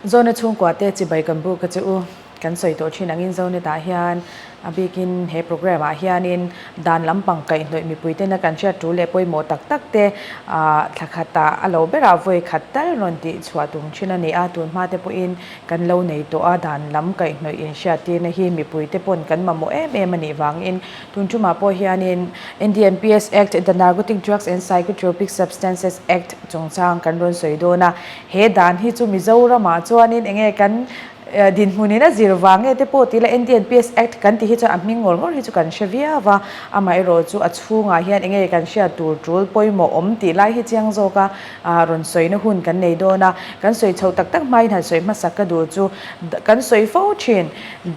zone chung kwa te chi bai kan bu ka chu kan soi to thin angin zone ta hian abikin he program a hianin dan lampang kai noi mi puite na kan sia tu le poi mo tak tak te thakhata alo bera voi khatal ron ti chhuatung thina ni a tun ma te po in kan lo nei to a dan lam kai noi in sia ti na hi mi puite pon kan ma mo em ani wang in tun chuma po hianin NDMPS Act, the Narcotic Drugs and Psychotropic Substances Act chungchang kan ron soi do na he dan hi chu Mizoram ma chuanin enge kan din munina zirwange te poti la NDMPS Act kan ti hi chu aming ngor hi chu kan shavia wa amai ro chu achunga hian enge kan sia tur tul poimo om ti lai hi chiang zo ka ron soi na hun kan nei do na kan soi chho tak tak mai na soi ma sak du chu kan soi fo chin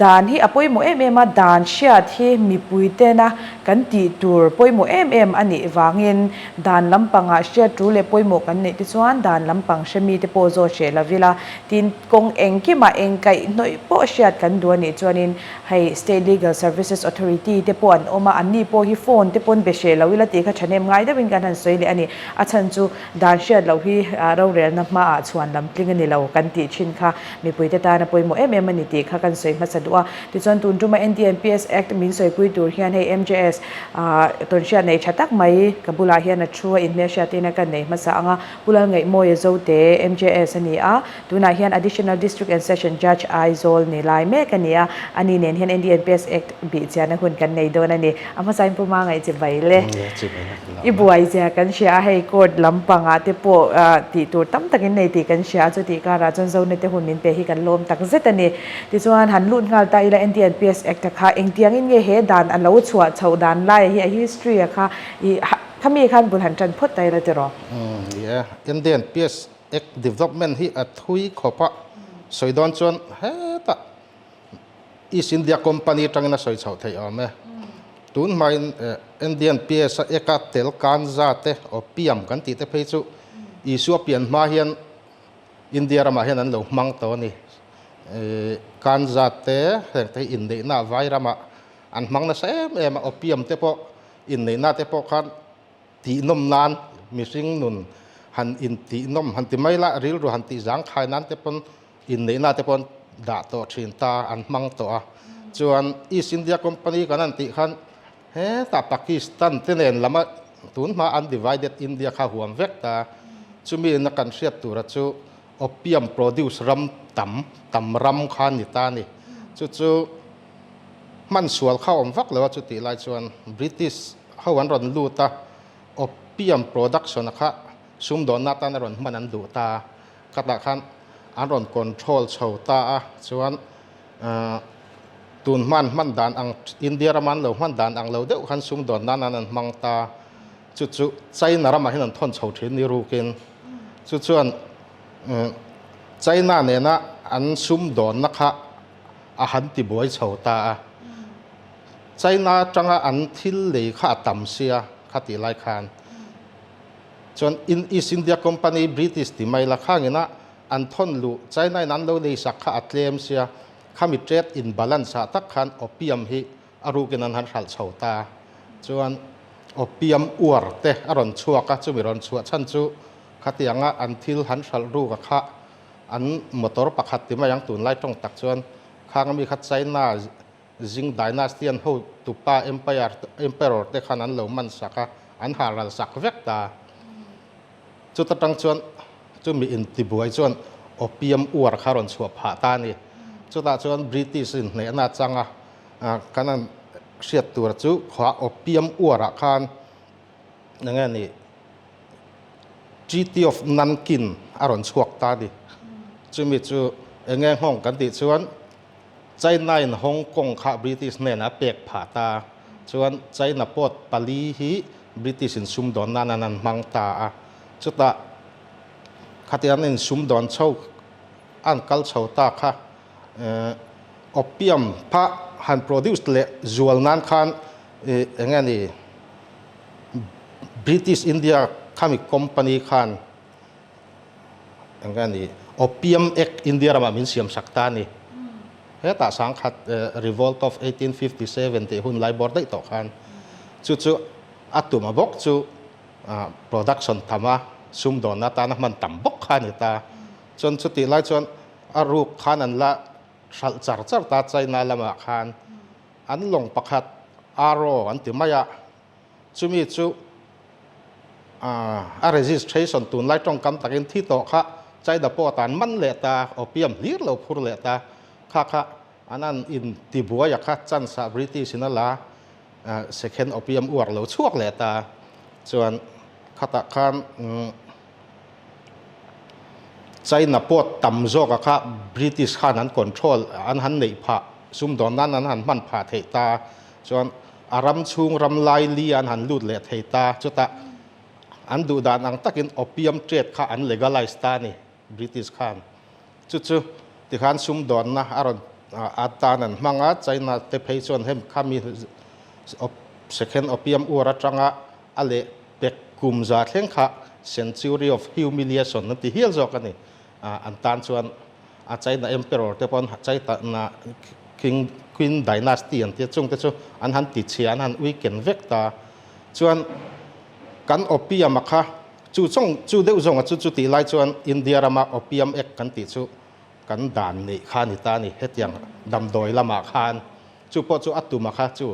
dan hi apoimo ma dan sia thi mi puite na kan ti tur poimo ani wangin dan lampanga sia tu le poimo kan nei ti chuan dan lampang shemi te po zo she la vila tin kong engki ma eng kai noi po siat kan do ni chuanin hei State Legal Services Authority te po an oma ani po hi phone te pon be she lo wila ti kha thanem ngai da win kan han soi le ani achan chu dan siat lo hi ro rel na ma a chuan lam tling ani lo kan ti chin kha mi puite ta na poimo ani ti kha kan soi ma sadua ti chuan tun tuma NDMPS Act min soi pui tur hian hei MJS ton sia nei thatak mai kabula hian a thua in me sia te na kan nei ma sa anga pulal ngai mo ye zo te MJS ani a tuna hian Additional District and Session Judge Aizol ni lai me kania ani nen hian NDMPS Act bi chiana hun kan nei don ani ama sain pu ma ngai chi bai le i buai ja kan sia hei court lampanga te po ti tur tam takin nei ti kan sia chu ti ka ra chon zo ne te hun min pe hi kan lom tak zet ani ti chuan han lut ngal ta ila NDMPS Act kha engtiang in nge he dan an lo chua chho dan lai hi history kha i khami khan bul han tran phot tai la te ro NDMPS Act development hi a thui khopa soidon chon he ta East India Company tangna soi chau thai ame tun mai NDMPS eka tel kan za te opium kan ti te phei chu isu pian ma hian India rama hian an lo mang to ni kan za te heng te in de na vai rama an mang na em opium te po in nei na te po khan ti nom nan missing nun han in ti nom han ti mai la ril ru han ti jang khai nan te pon in nei na te pon da to thin ta an mang to a chuan East India Company kan an ti khan he ta Pakistan te nen lama tun ma undivided India kha huam vek ta chumi na kan riat tur chu opium produce ram tam ram khan ni ta ni chu man sual kha om vak lewa chu ti lai chuan British hawan ron lu ta opium production kha sum don na ta na ron man an du ta kata khan an ron control chho ta chuan tun man dan ang India raman lo man dan ang lo deuh khan sum don na nan mang ta chu China rama hin an thon chho thin ni rukin chuan China ne na an sum don na kha a han ti boi chho ta China tanga an thil le kha tam sia khati lai khan chuan in East India Company British ti mai la khangina an thon lu China nan lo nei sak kha atlem sia khami trade in balance tak khan opium hi arukin an han hal chhota chuan opium uar te aron chuaka chu miron chua chan chu khatianga an thil han hal ru ka kha an motor pakhat ti ma yang tun lai tong tak chuan khangami kha China Jing dynasty an ho tupa emperor te khan an lo man saka an haral sak vek ta chu ta tang chuan chu mi in ti buai chuan opium uar kharon chua pha ta ni chu ta chuan British in ne na changa kanan siat tur chu khwa opium uar khan nanga ni Treaty of Nankin aron chuak ta ni chu mi chu enge hong kan ti chuan China in Hong Kong kha British ne na pek pha ta chuan China port pali hi British in sum don na nan mang ta chu ta khatian in sum don chho an kal chho ta kha opium pha han produce le zual nan khan engani British India khami company khan engani opium act India rama min siam sakta ni he ta sang khat revolt of 1857 te hun lai bor dai to khan chu atuma bok chu production thama sum don na ta na man tam bok khan ta chon chu ti lai chon อารูปคานันละสัลจัรตาใจนาละมาคานอันลงประคัดอารออันติมายะจุมีจุregistration ตุนไล่ตรงกำตักินที่โตค่ะใจดาปอตานมันเลตาอเปียมลีร์เราพูดเลตาค่ะอันนั้นอินติบัวยาค่ะจันซาบริติสินะละsecond อเปียมอวดเราช่วงเลตาส่วนขัตคานใจนับปอดต่ำโจกค่ะบริติชขานั้นคอนโทรลอันหันในผาซุ่มดอนนั้นอันหันมันผาเทตาส่วนอารมณ์ชุงรำลายลีอันหันลุดเลเทตาจุดตาอันดูดานังตักินอเปียมเทรดค่ะอันเลกาไลส์ตานี่บริติชขันจุดที่ขันซุ่มดอนนะอารมณ์อัตตานั้นมังอาใจน่ะเตเพย์ส่วนเห็นข้ามีsecond อเปียมอวรัจังอะเลเป็กกุมจัดเห็นค่ะ century of humiliation นั่นที่เฮียลจอกันนี่อันตานส่วนอาใจน่ะ emperor เตปอนใจตาน่ะ king queen dynasty อันที่จงแต่จู่อันหันติดเชียนหันวิกเกนเวกตาส่วนกันอเปียมค่ะจู่เดือดจงจู่ตีไล่ส่วนอินเดียรามาอเปียมเอกกันติดจู่กันด่านนี่ข้านิตานี่เฮ็ดอย่างดำโดยละมาคานจู่พอจู่อัตุมาค่ะจู่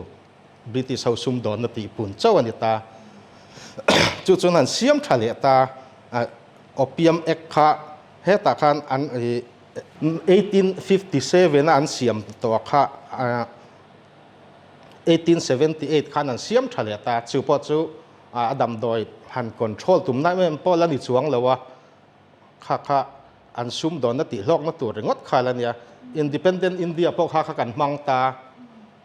บริติชเฮาซุมดอนนติปุ่นเจ้าอันนิตาจู่นั้นเสียมทะเลตาอเปียมเอกค่ะเฮ็ดตาคันอัน1857อันเสียมตัวค่ะ1878คันอันเสียมทะเลตาจู่พอจู่ดำโดยหันคอนโทรลตุ่มนั่นไม่พอละนิจวงเลยวะค่ะอันซุ่มดอนนติโลกนตัวเรงดขาลันเนี่ย independent India พวกข้ากันมังตา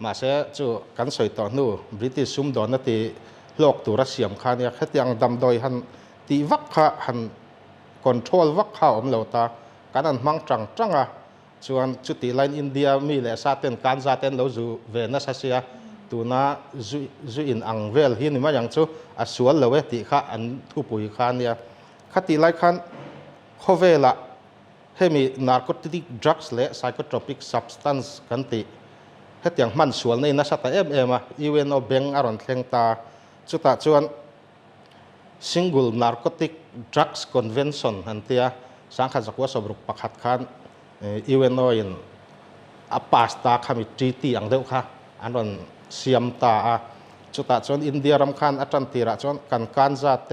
มาเสียจู่กันสวยต่อนู่บริติซุ่มดอนนติโลกตัวรัสเซียมข้าเนี่ยแค่ยังดำโดยหันตีวักข้าหันคอนโทรลวักข้าอมเหลวตาการนั้นมังจังส่วนจุดที่ไลน์อินเดียมีแหล่ซาเตนการซาเตนเราจู่เวนัสเซียตัวน่าจุอินอังเวลหินมาอย่างจู่อาสวนเลวติข้าอันทุปุยข้าเนี่ยขัดตีไลขันข้อเวละให้มี narcotic drugs และ psychotropic substance กันติให้อย่างมันสวนในนักสัตย์อีเวนเอาเบงอารอนเทงตาจุดตาจวน single narcotic drugs convention อันเตียสังขารจักรวาลสรุปประคัดขันอีเวนเอาอินอปาสตาคามิตรีตีอังเดียวค่ะอันนั้นเสียมตาจุดตาจวนอินเดียรำคันอัจันติระจวนกันจัดเต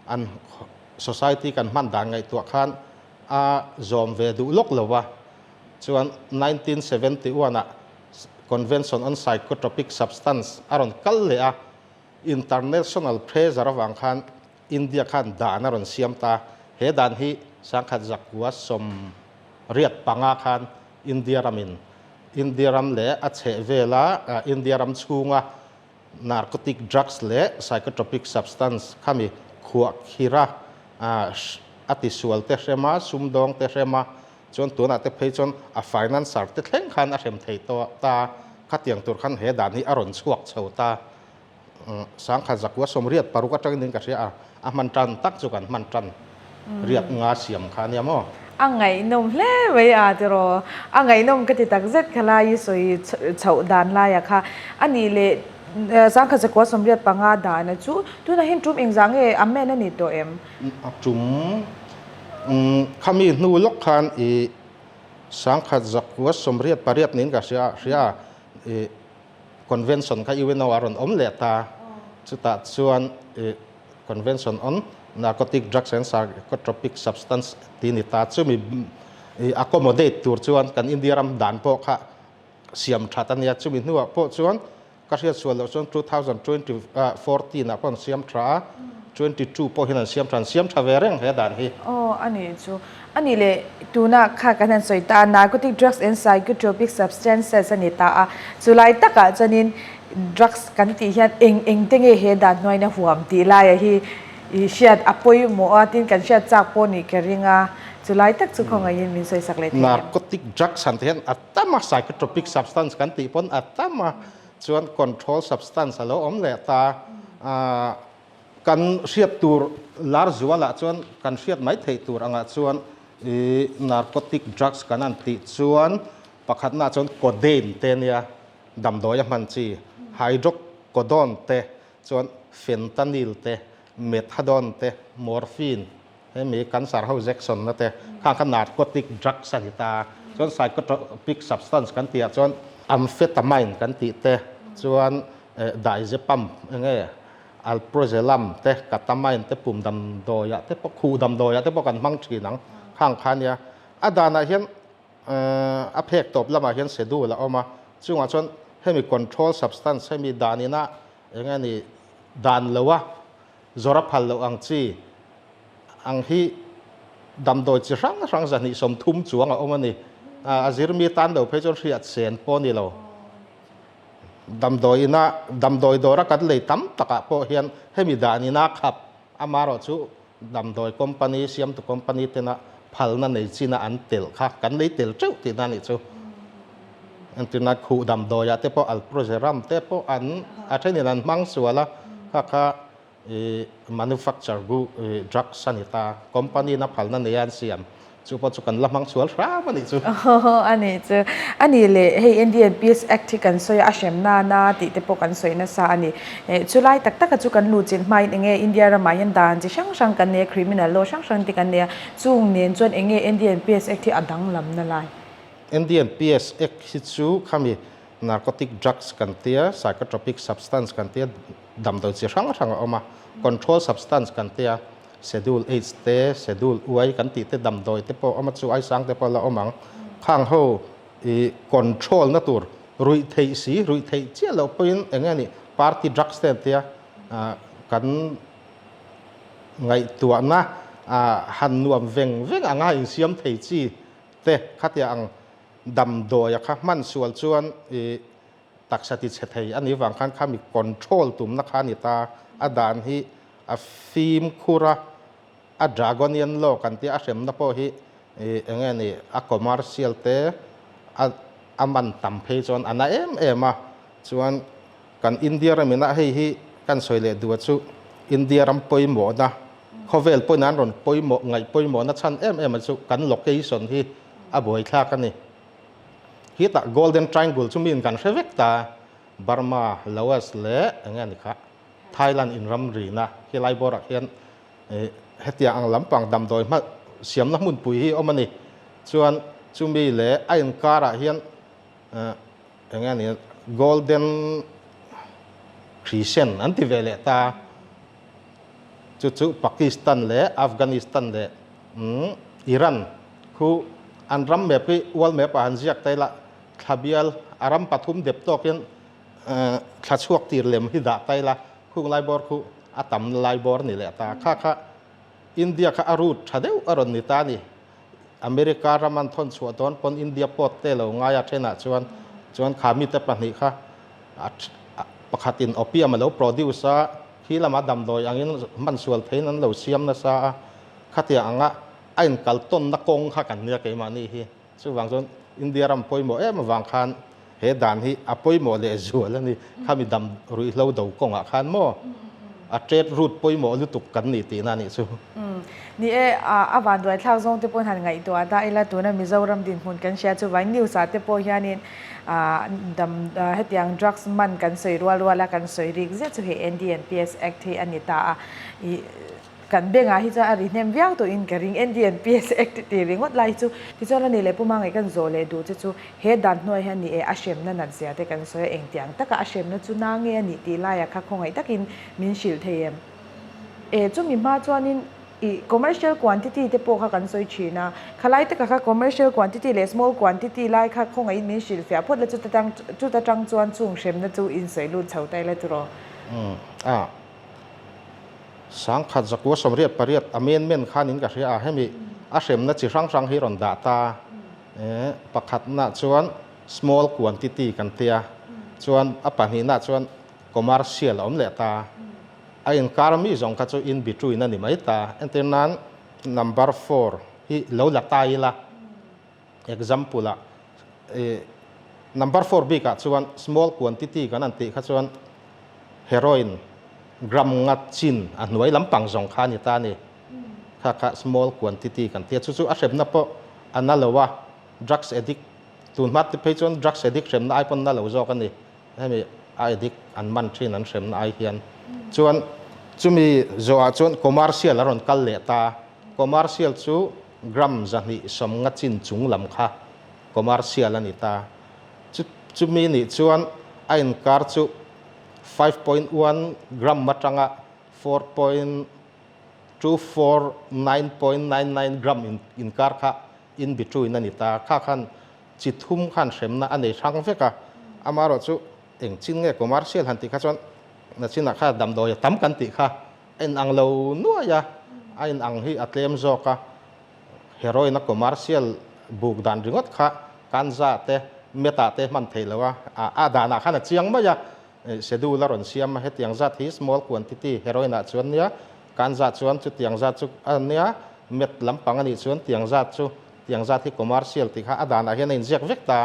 อัน society กันมันด่างไงตัวขันจอมเวดูลกเลยวะส่วน1971 Convention on Psychotropic Substance อารมณ์กัลเลย international pressure ระหว่างขันอินเดียขันด่านอารมณ์เสียมตาเฮดันฮีสังกัดจักรวาลสมเรียดปังอาขันอินเดียรามินอินเดียรำเล่อัจฉริเวลาอินเดียรำชูงะ narcotic drugs เล่ psychotropic substance ขามีขวกฮิระอติสวลเตเรมาซุมดองเตเรมาจนตัวนั้นเตเพย์จนfinance เตเท่งขันเรมเทตัวตาขัดยังตัวขันเฮดานี่อารมณ์ชวกเฉาตาสังขารจักรวาลสมเรียดปารุกัจจนึงกับเสียมันจันตักจุกันมันจันเรียดงาเสียมขันยามออังไงนมเล่ไว้เจรออังไงนมก็ติดตักเจ็ดขลายสวยเฉาดานลายค่ะอันนี้เลยสังขารจักรวาลสมเรียดปังอาดานะจู่ตัวนั้นเห็นจุ่มเองจังอเมนั่นนี่ตัวจุ่มขามีนูลกขันสังขารจักรวาลสมเรียดปารีสนี้กับเสียconvention ค่ะอีเวนต์วารอนเลตาจุดตัดส่วน convention on narcotic drugs and psychotropic substance ที่นิตาซึ่งมี accommodate ตัวส่วนกันอินเดียรำด่านพวกค่ะเสียมชัดอันนี้ซึ่งมีนัวพวกส่วนก็เสียส่วนแล้วส่วน2014นะพวกเสียมชัด22พวกเห็นเสียมชัดเวรงเฮดันฮีอันนี้จูอันนี้เลยดูนะค่ะกันนั้นสวยตา narcotic drugs and psychotropic substances อันนี้ตาสุไลตักจะนิน drugs กันที่เห็นเองตั้งเฮดันน้อยนะหัวมตีลายฮีเชียดอภัยหมัวตินกันเชียดจากปนี่กริงาสุไลตักสุขของยินมินสวยสักเล็ก narcotic drugs อันที่เห็นอัตมา psychotropic substance กันที่ปนอัตมาส่วน control substance แล้วเลตากันเชียดตัวลาร์จัวละส่วนกันเชียดไม่เทตัวอ่ะส่วนnarcotic drugs กันนั่นติส่วนประคัดน่าส่วนโคเดนเตเนี่ยดำโดยมันจีไฮโดรโคดอนเตส่วนเฟนตานิลเตเมทาดอนเตมอร์ฟีน ให้มีกันสารเฮาแจ็คสันนะแต่ข้างขนาดก็ติกดรักสันตาจนไซโคโทรปิกซับสแตนซ์กันตีจนอัมเฟตามีนกันตีแต่จนไดเซปัมเงี้ยอัลโปรเซลัมแต่กัตามีนแต่ปุ่มดำโดยแต่พวกคูดำโดยแต่พวกกันมังชีนังข้างคันเนี่ยอาดานาเห็นอเพกตบแล้วมาเห็นเสดูแล้วเอามาซึ่งว่าจนให้มี control substance ให้มีดานินะอย่างงี้นี่ดานเลวะจรพัลเลวอังจีอังฮีดำโดยจะรังจะนี่สมทุมจวงเอามานี่อาจิรมีตันเดียวเพจนเสียเสียนปนี่เราดำโดยนะดำโดยโดรักันเลยตั้มตะกะพอเห็นให้มีดานินะครับอามารอจูดำโดยคอมพานีเสียมตุคอมพานีเตนะพัลนั่นในจีน่าอันเตลค่ะกันเลยเตลเจ้าที่นั่นนี่จูอันที่นักคู่ดำโดยแต่พออัลโปรเซรัมแต่พออันอาจจะนี่นั่นมังสวละค่ะmanufacture gu drug sanita company na phal na neyan siam chu po chu kan lamang sual ra mani chu ani chu ani le hey Indian Peace Act kan soi a shem na ti te po kan soi na sa ani chulai tak tak chu kan lu chin mai enge India ra mai dan chi sang kan ne criminal law sang ti kan ne chung nen chon enge Indian Peace Act adang lam na lai Indian Peace Act hi chu khami narcotic drugs kan tia psychotropic substance kan tia dam do chi rang oma control substance kan tia schedule 8 te schedule uai kan ti te dam doi te po ama chu ai sang te po la omang khang ho control na tur rui thei si rui thei che lo pin engani party drugs te tia kan ngai tua na han nuam veng anga in siam thei chi te khatia ang dam doi kha man sual chuanตักสติเฉยอันนี้วางคันข้ามีคอนโทรลตุ่มนักขานิตาอาดานฮีอาฟิล์มคูระอาดราก้อนยันโลกันที่อาเสมนับพอฮีอย่างเงี้ยนี่อาคอมเมอร์เซียลเตอามันตั้มเพจอนอันนั้นมาส่วนกันอินเดียเราไม่น่าให้กันสวยเลยดูว่าสุอินเดียรำปอยหมอนะเขาเวลปอยนั้นรอนปอยหมอไงปอยหมอนัดชันมันสุกันโลเคชั่นที่อาบอยคลากันนี่ฮิตา Golden Triangle ชุมินกันเชเวกตาบาร์มาลาวสเลอย่างเงี้ยนี่ค่ะไทยแลนด์อินรัมรีนะที่ไลบอรักเห็นเฮติยาอังลำปังดำโดยมาเสียมน้ำมุนปุ๋ยเอามานี่ส่วนชุมีเลไออันการะเห็นอย่างเงี้ยนี่ Golden Crescent อันที่เวลตาจุปากีสถานเลอัฟกานิสถานเลอิหร่านคู่อันรัมแบบที่วัลเมปอันเสียกไตละขบิลอารัมปัทุมเด็บตอกยันขชวกตีเหลมฮิดาไตละคู่ไลบอร์คู่อาตัมไลบอร์นี่แหละตาค่ะอินเดียค่ะอารูดชาเดวอรอนนิตานี่อเมริการามันทนสวดอนปนอินเดียปอดเตลง่ายเช่นน่ะชวนขามีแต่ปนิค่ะประคัตินออปียมาแล้วโปรดิวซ่าที่ละมาดำโดยอย่างนี้มันสวดเทนั้นเราเสียมนะซาขัดอย่างอ่ะไอ้กัลต้นนักกงข้ากันเนี่ยเกี่ยมานี่ฮีซึ่งบางส่วนอินเดียรำปอยหมอมาบางคันเฮดานฮีอปอยหมอเลยจวนแล้วนี่ข้ามีดำรุยเล่าดาวกงอ่ะคันหมอเจดรูดปอยหมอลุตุกกันนี่ตีนั่นนี่สู้นี่อาวันด้วยท้าวซงที่ปนหันไงตัวได้ละตัวนั้นมิโซรัมดินหุ่นกันแชร์จูไว้นิวส์ที่ปอยานี่ดำเฮตยังดรักส์มันกันสวยรัวแล้วกันสวยริกเจ้าเฮIndian Peace Act ที่อันนี้ตากันเบ่งอาฮิจะอาริเนมวิอังตัวอินกับริงIndian Peace Act ที่ริงวัดไลจูที่เจ้าละนี่เลยปุ่มมังไงกันโจเลยดูจูเฮดันหน่วยฮันนี่อาเชมนั่นนั่นเสียแต่กันสวยเองเตียงแต่ก็อาเชมนั่นจูนางเงี้ยนี่ตีไล่อะค่ะคงไงตะกินมินชิลเทียมจูมีมาจวนนี่commercial quantity ที่พวกเขากันสวยชีนะขลายแต่ก็ค่ะ commercial quantity และ small quantity ไล่ค่ะคงไงมินชิลเฟียพูดแล้วจุดตั้งจวนจุงเชมนั่นจูอินสวยรุ่นเฉาได้เลยตัวสังขัดจักรวสมเรียบปริยัติอเมนเมนขานินกับเสียให้มีอาเสมนัดจิรังฮิรอนดาตาประคัดนัดชวน small quantity กันเตียชวนอปันหินัดชวน commercial อมเลตาไอ้อินการมีสองขัดชวน in between นั่นนี่ไม่ตาอันที่นั้น number 4ที่เราหลักตายละ example ละ number 4 บีกับชวน small quantity กันนั่นติขัดชวน heroinกรัมงัดชินอันไว้ลำปังสองขานิตานี่ค่ะ small quantity กันเทียชุอาเสพนับปะอันนั้นเลยว่า drugs addict ตุนมัดที่ไปจน drugs addict เสพนั้นไอปนนั่นเลยจอกันนี่ให้มี addict อันมันชินนั้นเสพนั้นไอเฮียนจวนมีจอจวน commercialแล้วรอนกัลเลตา commercial chu gram zani som nga chin chung lam kha commercial ani ta chu mi ni chuan a in kar chu 5.1 gram matanga 9.99 gram in kar kha in between ani ta kha khan chi thum khan semna ani thang veka amaro chu eng chin nge commercial han ti kha chon na china kha dam do ya tam kan ti kha en ang lo nuaya ain ang hi atlem zo ka heroin na commercial buk dan ringot kha kanza te meta te man theilawa a dana khana chiang ma ya schedule ron siam ma hetiang zat hi small quantity heroin a chuan nia kanza chuan chu tiang zat chu ania met lampang ani chuan tiang zat hi commercial ti kha adana hian in jek vekta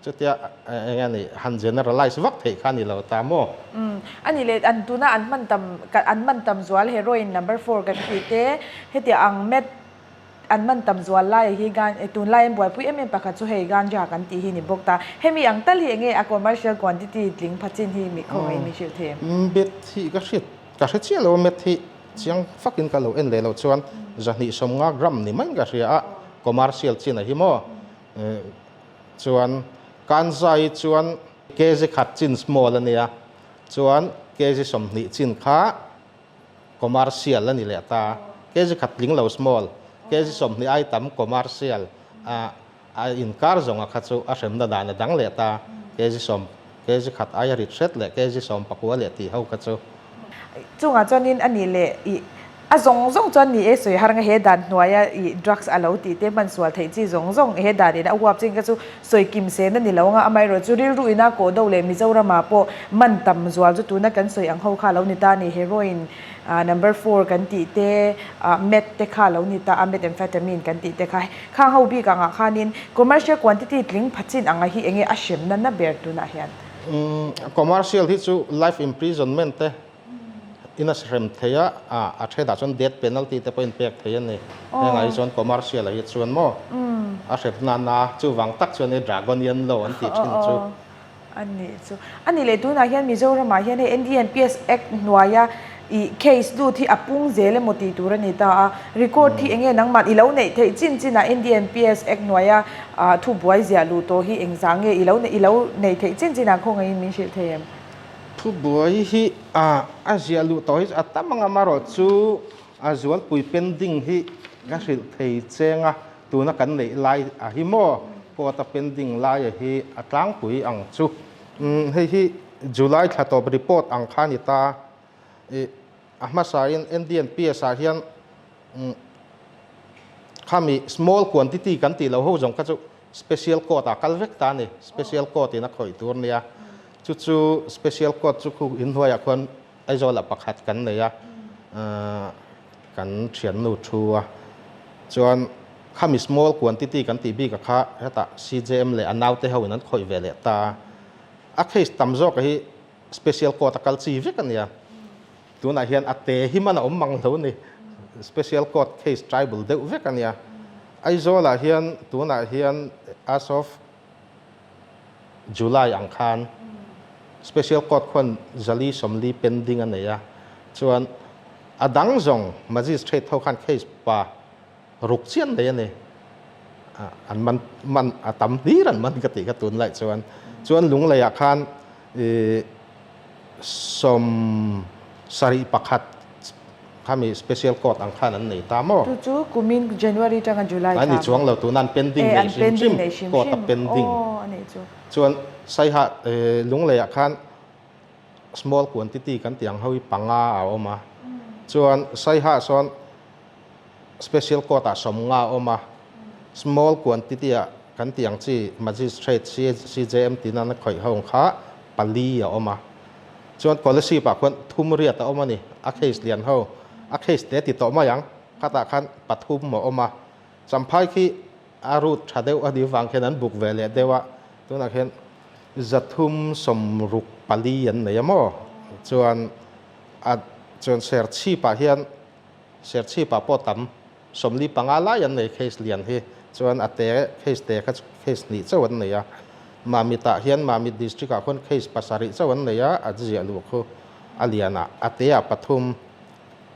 chu tia ngani han generalize vak thei khani lo ta mo ani le an tuna an man tam zwal heroin number 4 kan ti te hetia ang met an man tam zwal lai hi gan tun lai boy pui em pakha chu hei gan ja kan ti hi ni bokta hemi ang tal hi nge a commercial quantity tling phachin hi mi kho mi shil the bet hi ka chi lo met hi chiang fakin ka lo en le lo chuan zani som nga gram ni man ga ria commercial china hi mo chuan kan zai chuan kg khat chin small ania chuan kg som ni chin kha commercial ani le ta kg khat ling lo small kg som ni ai tam commercial a in kar zonga kha chu a sem da na dang le ta kg khat ai ri set le kg som pakwa le ti hau ka chu chunga chonin ani le a zong chon ni e soi har nga he dan hnuaya I drugs alo ti te man swal thei chi zong he dan ina awap ching ka chu soi kim se na ni lo nga amai ro chu ril ru ina ko do le Mizorama po man tam zwal chu tu na kan soi ang ho kha lo ni ta ni heroin number 4 kan ti te met te kha lo ni ta methamphetamine kan ti te kha ho bi ka nga khanin commercial quantity tling phachin anga hi enge a shem na ber tu na hian commercial hi chu life imprisonment te ina srem theya a theda chon death penalty te point pek theya ni ngai chon commercial hi chuan mo a srep na chu wang tak chon e dragonian law an ti thin chu ani le tu na hian Mizorama hian NDNPS Act hnuaya I case du thi apung zele moti turani ta record thi enge nangman ilo nei thei chin na NDNPS Act hnuaya thu buai zia lu to hi engzange ilo nei thei chin na khongai min shil them thu buai hi a zia lu to hi atamanga maro chu a zual pui pending hi ga sil thei chenga tuna kan nei lai a hi mo ko ta pending lai hi atlang pui ang chu hi July thatop report ang khani ta ahma sain NDNPS a hian khami small quantity kan ti lo ho jong ka chu special code a kalvek ta ni special code ina khoi tur nia chu special code chu khu in hoya khon aizola pakhat kan neya kan thian nu thua chuan khami small quantity kan ti bi ka kha heta CJM le anaw te ho nan khoi vele ta a case tamzo ka hi special code a kal chi vek ania tuna hian ate hi mana mang lo ni special court case tribal de vek ania aizola hian tuna hian as of July ang khan special court khon zali somli pending ania chuan adang zong magistrate tho khan case pa ruk chian de ni an man atam ni ran man ka ti ka tun lai chuan lung lai a khan som sari pakhat kami special court ang khanan nei tamo chu kumin January tanga July ani chuang lo tu nan pending nei sim court pending ani chu chuan sai ha lung le khan small quantity kan tiang hoi panga a oma chuan sai ha son special court a som nga oma small quantity a kan tiang chi magistrate CJM tinan khoi hong kha pali a oma chuan policy pa khon thum ria ta oma ni a case lian ho a case te ti to ma yang khata khan pathum mo oma champhai khi arut thadeu adi wang khenan buk vele dewa tuna khen zathum somruk pali an nei mo chuan ser chi pa hian ser chi pa potam somli pangala yan nei case lian hi chuan ate case te kha case ni chawan nei ya mamita hian mamit district a khon case pasari chawan nei ya ajia lu kho aliana atea pathum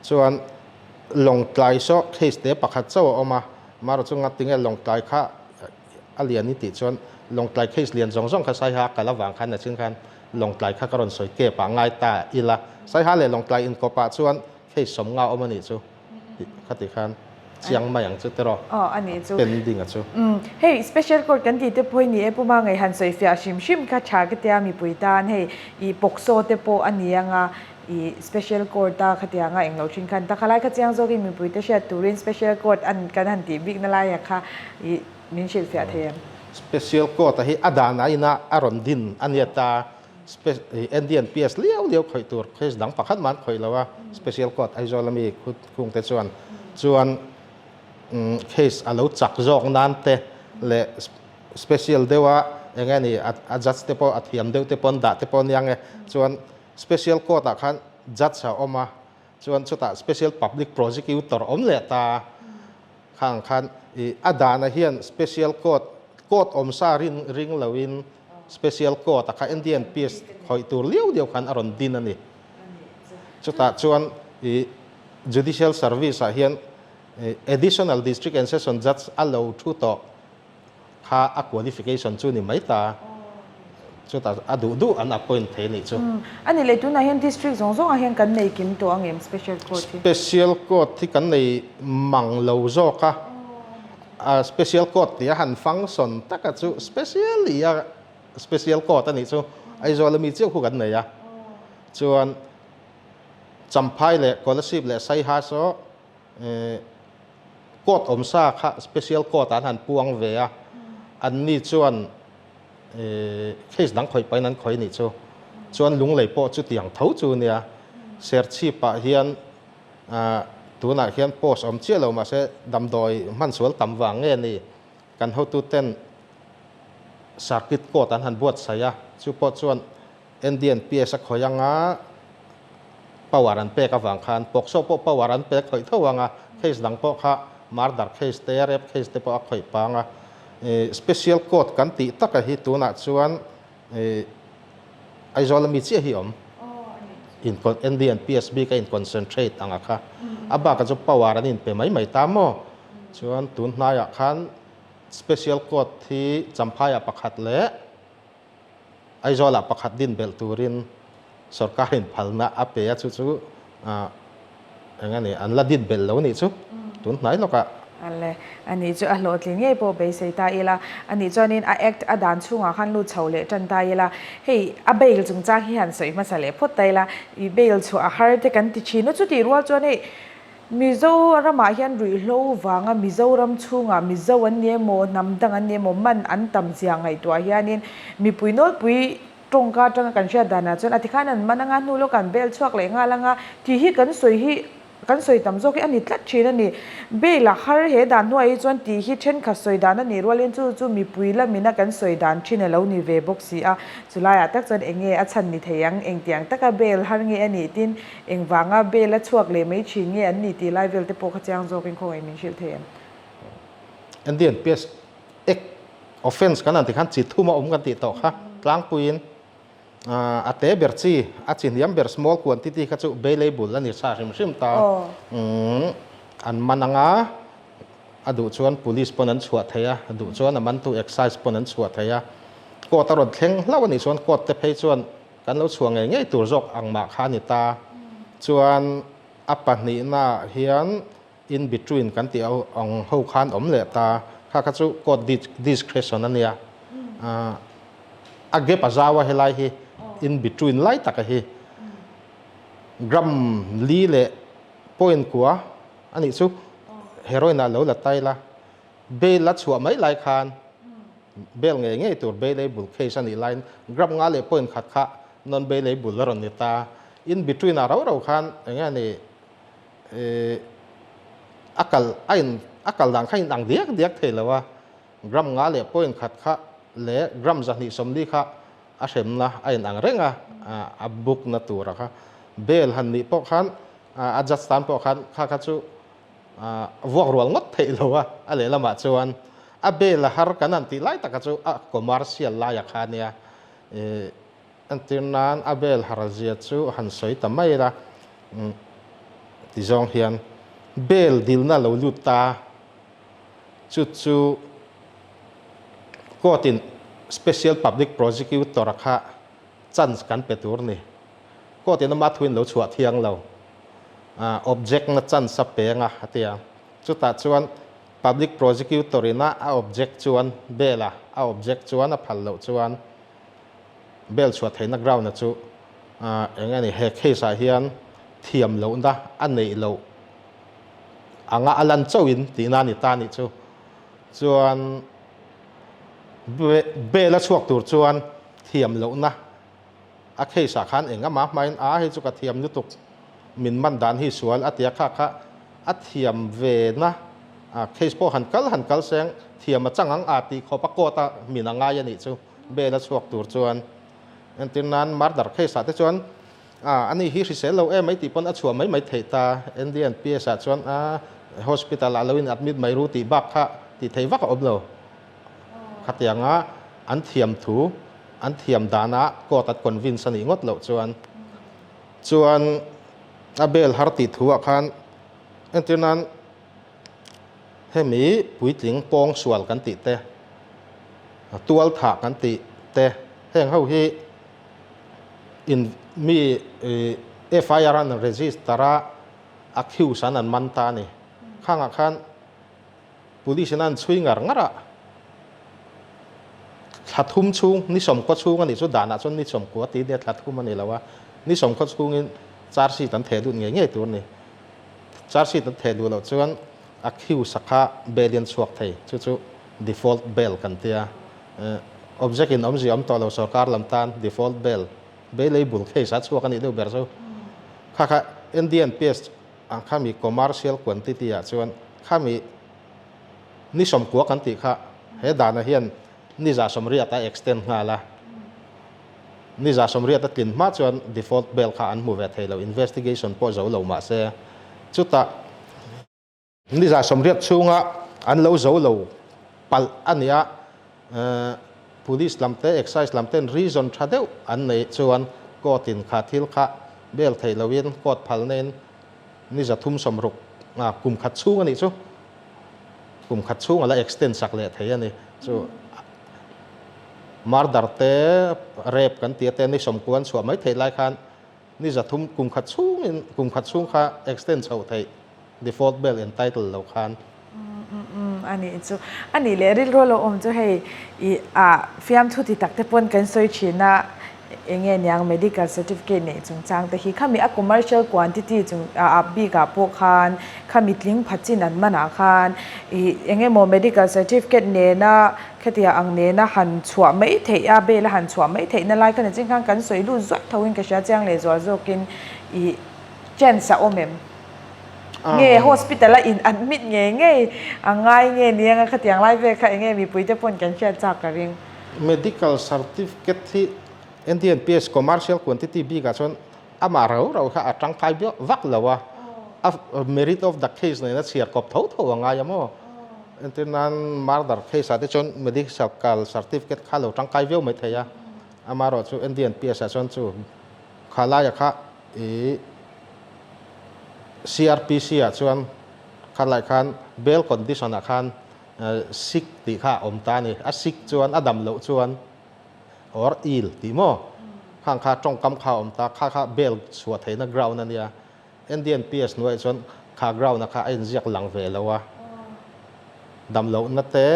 chuan ลงไกลโซเคสเดปะขัดโซออกมาเราจงงัดติงลงไกลค่ะอเลียนนิติชนลงไกลเคสเลียนสองข้าใส่หากันระหว่างคันนะซึ่งคันลงไกลค่ะกรอนสวยเก็บปะง่ายตาอีละใส่หาเลยลงไกลอินกปะชวนเคสสมเงาออกมานี่จูคติคันเชียงใหม่อย่างจุดตรออันนี้จูเป็นดิ่งอ่ะจูเฮ้ย special court กันที่เตปอยนี่ปุ๊มาไงหันสวยเฟียชิมค่ะชากิตยามีปุยตานเฮ้ยอีปกโซเตปอันนี้ยังอี special court ตาขติยังเองเราชินคันตาขลายขติยังโซกิมีปุยตาเชียตูริน special court อันกันหันตีบิ๊กนั่นแหละอยากค่ะอีมินชิลเฟียเทียม special court ที่อดานาอินะอารอนดินอันนี้ตาIndian PS เลี้ยวคอยตัวเคสดังปักขัดมันคอยแล้วว่า special court ไอโซลามีคุงเตส่วนเคสอาลูจักจอกนั้นเตเล special เดว่าอย่างนี้adjust เตปออัดเทียมเดวเตปอนดาเตปอนยังไงส่วน special court อ่ะคัน judge ออกมาส่วนสุดท้าย special public prosecutor เลตาข้างอดานะเฮียน special court ซาริงลาวิน special court อ่ะคัน Indian PS คอยตัวเลี้ยวเดียวคันอารมณ์ดินนั่นนี่สุดท้ายส่วน judicial service อ่ะเฮียนadditional district and session judge allow to talk ค่า qualification จูนี่ไม่ตาจุดแต่ดูอัน appoint เทนี่จูอันนี้เลยตัวนั้นเห็น district สองเห็นกันในกิมตัวอังเอ็ม special court special court ที่กันในมังโลโซค่ะ special court ที่หันฟังสนแต่ก็จู special court อันนี้จูไอโซลมีเจ้าคู่กันไหนอะจวนจำพายเลย scholarship เลยใส่หาโซกอดอมซาค่ะ special court อันปวงเวียอันนี้ชวนเคสดังคอยไปนั้นคอยนี่ชวนลุงเลยปอจุดอย่างเท่าจูเนี่ยเสียชีพเฮียนตัวน่ะเฮียนโพสอมเชี่ยเรามาเสดำดอยมันสวนตำวางเงี้ยนี่กันเขาตัวเต้นสากิดกอดอันหันบวชใส่ชูปอชวนเอ็นเดียนเปียสักขอยังปวารันเปกับวางคันปกโซปปวารันเปคอยเท่าวังเคสดังปอกค่ะมาร์ดักเคสเตอร์เรฟเคสเตปอคอยปังspecial court กันติตักหิตัวน่ะชวนไอโซลมีเชี่ยหิอมIndian PSB ก็ in concentrate อังค่ะอับก็จะปวารันอินเปไม่ตามโมชวนตุนนายคัน special court ที่จำพายปักขัดเละไอโซลปักขัดดินเบลตูรินสรการินพัลนะอัปเปยชูอย่างนี้อันละดินเบลแล้วนี่ชูตุนนายลูกอันนี้จะหลอดลิงเย่ปอเบสตาเอล่ะอันนี้จอนินแอคต์ด่านช่วงขันลุดเฉาเละจันตาเอล่ะเฮ้ยเบลจงจ้าที่หันสวยมาใส่เละพอดไตล่ะอีเบลชัวฮาร์ดกันติชินจุดที่รัวจวนนี่มิโซรามาเห็นรีโลวังมิโซรำช่วงมิโซอันนี้โมนำดังอันนี้โมมันอันต่ำเสียงไงตัวเฮียนินมีปุยโนปุยตรงกันจังกันเชียดานะจนอธิการนั้นมันงานนู่นแล้วกันเบลชัวเลยงานละงาที่ฮิกันสวยฮิกันสวยตำโซกอันนี้ตัดชีนั่นนี่เบลฮาร์เฮดานว่าไอ้จวนตีฮิเช่นขัดสวยดานนั่นนี่รัวเล่นจู่มีปุยละมีนักกันสวยดานชินแล้วนี่เวบ็อกซี่จุลายตักจนเองเงอัชันนี่เทียงเองเตียงตักเบลฮาร์เงอันนี้ตินเองวางเบลละชัวเลยไม่ชิงเงอันนี้ตีไลเวลเตปโปขจังโซเป็นของไอ้มิเชลเทียมอันเดียนเปียสoffense กันนั่นที่ขันจิตทุ่มกันติดต่อค่ะกลางปุยนอาเตเบอร์ซีอาจินยามเบอร์ small quantity ก็จะเบลเลบุลแล้วนี่ซาชิมตาอันมันงาอดูชวน police ปนันสวดเทียอดูชวนมันตัว excise ปนันสวดเทียก็ตลอดเข่งแล้ววันนี้ชวนกดแต่เพย์ชวนกันแล้วช่วงไงตัวจกอังมาคานิตาชวนอัปปนิน่าเฮียน in between กันที่เอาองหูคานอมเลตาข้าก็จะกด discretion นั่นเนี่ยเก็บอาจารย์ว่าเฮลัยฮีin between ไล่ตักฮีกรัมลีเล่พอยน์กัวอันนี้สุเฮโรอีน่าเหลวละไตละเบลลัดชัวไม่ไล่คานเบลเงี้ยตัวเบลเลยบุลเคชันอีไลน์กรัมงาเล่พอยน์ขัดขะนนเบลเลยบุลรอนนิตา in between เราคานอย่างเงี้ยนี่อักลดังให้ดังเดียกเทเลยว่ากรัมงาเล่พอยน์ขัดขะเละกรัมจันนิสมดีค่ะอาเชมนะไอ้หนังเร่งอับบุกนัตัวค่ะเบลฮันนี่พวกขันอาจัดสถานพวกขันข้าคัจูวอกรวงงดเทลวะอะไรละมาชวนเบลฮาร์กันนั่นที่ไล่ตะคัจูคอมเมอร์เชียลไล่ยักษ์เนี่ยอันที่นั้นเบลฮาร์เจียจูหันสวยแต่ไม่ละที่จงเฮียน เบลดิลน่าเราลุตาจุดก็ติน special public prosecutor ค่ะจันสกันเปตัวนี่ก็ตินมาทวินเราชัวเทียงเราobject นะจันสับเปงอ่ะเตียจุดตัดชวน public prosecutor น่ะobject ชวนเบลobject ชวนพันเราชวนเบลชัวเทนักเรานะจูอย่างงี้นี่เคสเฮียนเทียมเรานะอันนี้เราอลันเจ้าอินตีนานิตานิจูชวนเบลชัวตัวชวนเทียมเรานะเคสขันเองก็มาไม่ให้จุกเทียมยุตุกมินมันดานฮิสวลอัตยาค่ะเทียมเวนะเคสพอหันกัลเสียงเทียมมาจังหังอาติขอปกตามินง่ายนี่จูเบลชัวตัวชวนอันที่นั้นมาดักเคสที่ชวนอันนี้ฮิริเซลเราไม่ติปนชัวไม่เทตาเอ็นดีเอ็นพีเอสชวนhospital เราอิน admit ไม่รู้ตีบักค่ะตีเทวักอบเราขัดอย่างอันเทียมถูอันเทียมดานะก็ตัดคอนวินสนิงดเราชวนเบลฮาร์ติถูกขันอันที่นั้นให้มีปุ๋ยถิงปองสวลกันติเตตัวถากกันติเตแห่งเขาที่อินมีFIR อัน register accuse อันมันตานี่ข้างอาคาร police นั้นช่วยงานละขัดทุ่มชูนี่สมก็ชูกันนี่สุดด่านะจนนี่สมก็ตีเดียดขัดทุ่มมันนี่แล้วว่านี่สมก็ชูนี่จาร์ซีตันเทดูเงี้ยตัวนี้จาร์ซีตันเทดูเราจน accuse สักเบลเลียนสวกไทยจู่ default bail กันเตียobject in omzi om to lo sarkar lamtan default bail bailable case at sukan ido berso kha indian paste ang khami commercial quantity ya chuan khami ni som ko kan ti kha he dana hian ni za somria ta extend ngala ni za somria ta tin ma chuan default bail kha an mu ve thelo investigation po zo lo ma se chuta ni za somria chunga an lo zo lo pal ania police lamte excise lamte reason thadeu an nei chuan courtin khathil kha bel theilawin court phalnen ni za thum somruk kum khat chung ani chu kum khat chung ala extend sakle thei ani chu murder te rape kan ti te ni somkuan chua mai thei lai khan ni za thum kum khat chung kha extend chho thei default bail entitled lo khanอันนี้จูอันนี้เลยริโรโลอมจูให้ฟิล์มทุติตักเตปนกันสวยชีนะเองยัง medical certificate เนี่ยจงจางแต่ที่ข้ามี commercial quantity จงบีกับพวกคันข้ามีลิงก์พัชนันมันอาคารเองโม medical certificate เนี่ยนะแค่ที่อังเนี่ยนะหันชัวไม่เทียเบลหันชัวไม่เทียนั่นไล่กันจริงๆกันสวยรู้จักทวินก็จะจ้างเลยจัวโจกินเจนซาโอเมมเงี้ย hospital ละอิน admit เงี้ยง่ายเงี้ยเนี่ยก็ที่อย่างไรเว้ยค่ะเงี้ยมีปุ๋ยจะปนกันเชื่อจากกันเอง medical certificate ที่ NTNPS commercial quantity บีกับส่วนมาเราค่ะจังไทยเบี้ยวักแล้วว่า merit of the case เนี่ยนะเสียกบเท่าง่ายมั้งอันนั้น murder case อาจจะส่วน medical certificate ข้าเราจังไทยเบี้ยไม่เทียมาเราส่วน NTNPS ส่วนส่วนข้าลายค่ะCRPC ส่วนขันหลายขัน bail condition ขันสิกติค่ะอมตานี่สิกส่วนดำเหลวส่วน or ill ติโมข้างข้าจงกำข้าอมตาข้า bail สวดให้นักกราวนั่นเนี่ย NDNPS หน่วยส่วนข้ากราวนะคะไอ้เรียกหลังเวลวะดำเหลวนั่นเตะ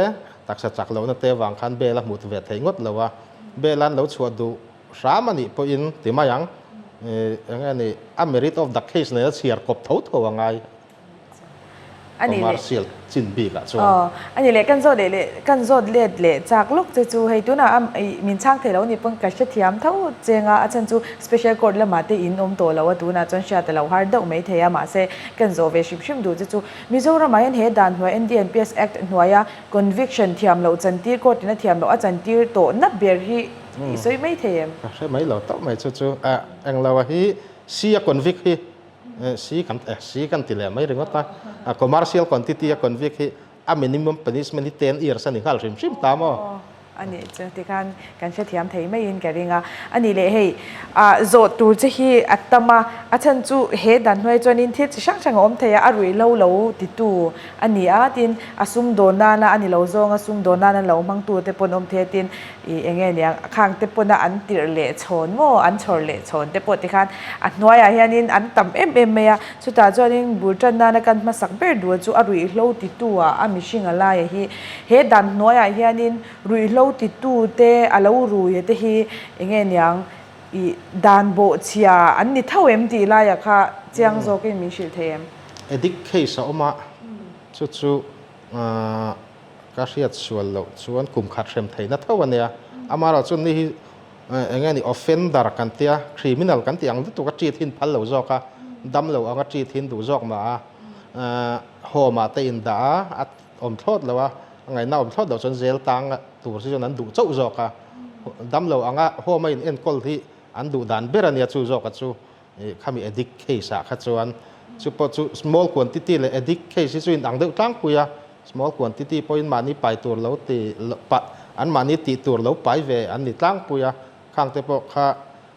ตักจักเหลวนั่นเตะวางขัน bail ละหมุดเวทให้งดเลยวะ bail นั้นเหลวสวดดูสามันี่พออินติมายังอย่างนี้merit of the case เนี่ยเสียกบเท่าว่าไงอันนี้เลยจินบีกอ่ะส่วนอันนี้เลยกันโซเดเลยกันโซเดเลยจากลูกจะจูให้ตัวน่ะมินช่างเทแล้วนี่เพิ่งกัดเทียมเท่าเจงอาจารย์จู special court ละมาที่อินอมตัวแล้วว่าตัวน่ะจนเชียแต่เรา hard ดอกไม่เทียมาเสกันโซเวชิมดูจะจูมิโซรามายันเฮดันหัว NDNPS Act หัวยา conviction เทียมเราจันทีโคตรนะเทียมเราอาจารย์ทีโตนับเบียร์ที่สวยไม่เทียมใช่ไหมเราต้องไม่จู่ๆเองเราที่เสีย convict ที่สีกันติเลยไม่เรื่องว่าcommercial quantity convict minimum punishment 10 years นี่ข้าเราชิมตาม อันนี้จึงที่การเชื่อเทียมไทยไม่ยินแกริงอ่ะอันนี้เลยให้โจทย์ตูจะฮีอัตมาอาจารย์จูเฮดันหน่วยจนินที่จะช่างอมเทียอรุยเล่าติดตูอันนี้ตินซุ่มโดนนานะอันนี้เราจงซุ่มโดนนานะเรามังตัวเตปนอมเทียตินเองเนี่ยข้างเตปนอันติเละชนโมอันชนเละชนเตปที่ข้างอันหน่วยเฮียนินอันต่ำเอ็มเมียสุดท้ายจนินบุตรนานะกันมาสักเบิดดูจูอรุยเล่าติดตัวมิชิงอะไรเฮดันหน่วยเฮียนินรุยเล่าติดตู้เตอลาวรูยเตฮีเองยังดานโบเชียอันนี้เท่าเอ็มตีลายค่ะเจียงโจกินมิชิลเทมดิเคสออกมาชุก็เสียส่วนเราส่วนกลุ่มขัดเข็มไทยนั่นเท่าวันเนี้ยอามาเราจนนี่เองนี่ offender กันเตีย criminal กันเตียงตัวก็จีทินพันเราจอกะดำเราเอาก็จีทินดูจอกมาโฮมาเตอินดาอัดอมโทษแล้วว่าไงน่าอมโทษเดี๋ยวจนเซลตังตัวที่นั้นดูเจ้าจอกะดำเราอ่ะโฮไม่เอ็นกอลที่อันดูดันเบรเนียจูจอกะจูข้ามี edict case อะขัดจวนจูพอจู small quantity เลย edict case ที่จูนอังเดือดตั้งคุย small quantity พออินมานี่ไปตัวเราตีอันมานี่ตีตัวเราไปเวอันนี้ตั้งคุยข้างเตปข้า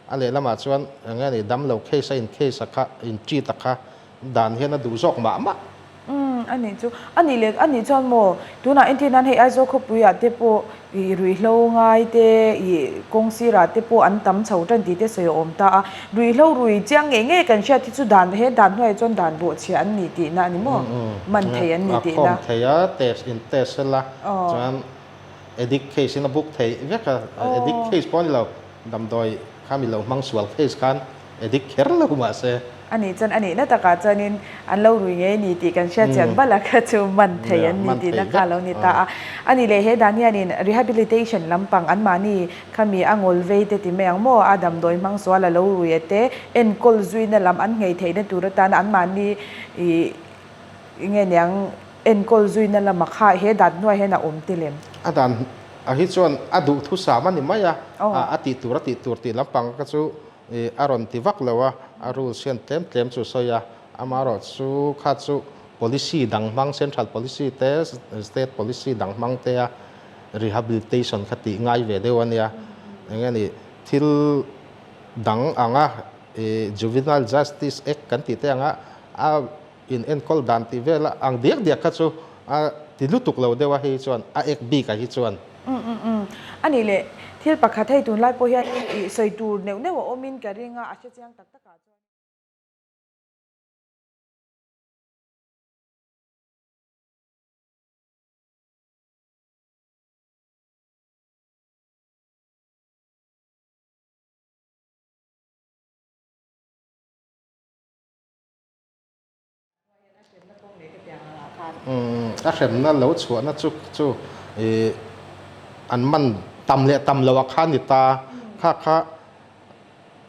อะไรละมาชวนอย่างเงี้ยนี่ดำเรา case in case ค่ะ in จีตะค่ะดันเห็นดูจอกมาอันนี้จูอันนี้เล็กอันนี้จอนโมดูนะอินที่นั้นให้ไอโซคุปุยเตปรุยโลง่ายเตกงซีราเตปอันตั้มเฉาจันดีเตสยอมตารุยโลรุยเจียงเงี้ยกันเชียที่สุดานเฮดันหน่วยจนดันโบเชียอันนี้ตีนะนี่โมมันเทียนนี่ตีนะเทียเตสอินเตสละจนedict case ในบุกเทียเวกedict case พอนี่เราดำโดยข้ามีเรามังสวล case กัน edict เคร์เรามาเสอันนี้จันอันนี้น่าตะกาจันนินอันเรารู้ไงนี่ตีกันเชื่อจันบ้าละก็จะมันเทียนนี่ตีนักการเรานี่ตาอันนี้เลยเฮดานี่นี่ rehabilitation ลำปังอันมานี่ขามีอ่างอลเวทติเมียงโมอาดัมโดยมังสวาละเรารู้เตเอ็นกอลจุยนั่นลำอันไงเทียนตัวตานอันมานี่ไงเนี่ยเอ็นกอลจุยนั่นลำมาค่าเฮดันหน่วยเฮน่ะติเลมอาจารย์อาฮิจวนอดูทุสามันนี่ไม่อะติตัวตีลำปังก็จูอารมณ์ที่วักเลยว่าอารูเซนเต็มจูสอยอามารอจูข้าจู policy ดังมัง central policy เตส state policy ดังมังเตะ rehabilitation คติง่ายเวเดวันเนี่ยอย่างนี้ที่ดังอ่างjuvenile justice act กันติดแต่อ่างin encol ดันที่เวละอ่างเดียกข้าจูที่ลุตุกเราเดว่าฮิจวนเอกบีกับฮิจวนอันนี้เลยที่ปากคาไทยตุนไล่พวกยันใส่ตูเนื้อว่าอมินกะเริงอาเชียงตักตะกาจอาเข็มนั่นเราชวนนั่นจูอันมันตำเละตำเราอาคานิตาข้า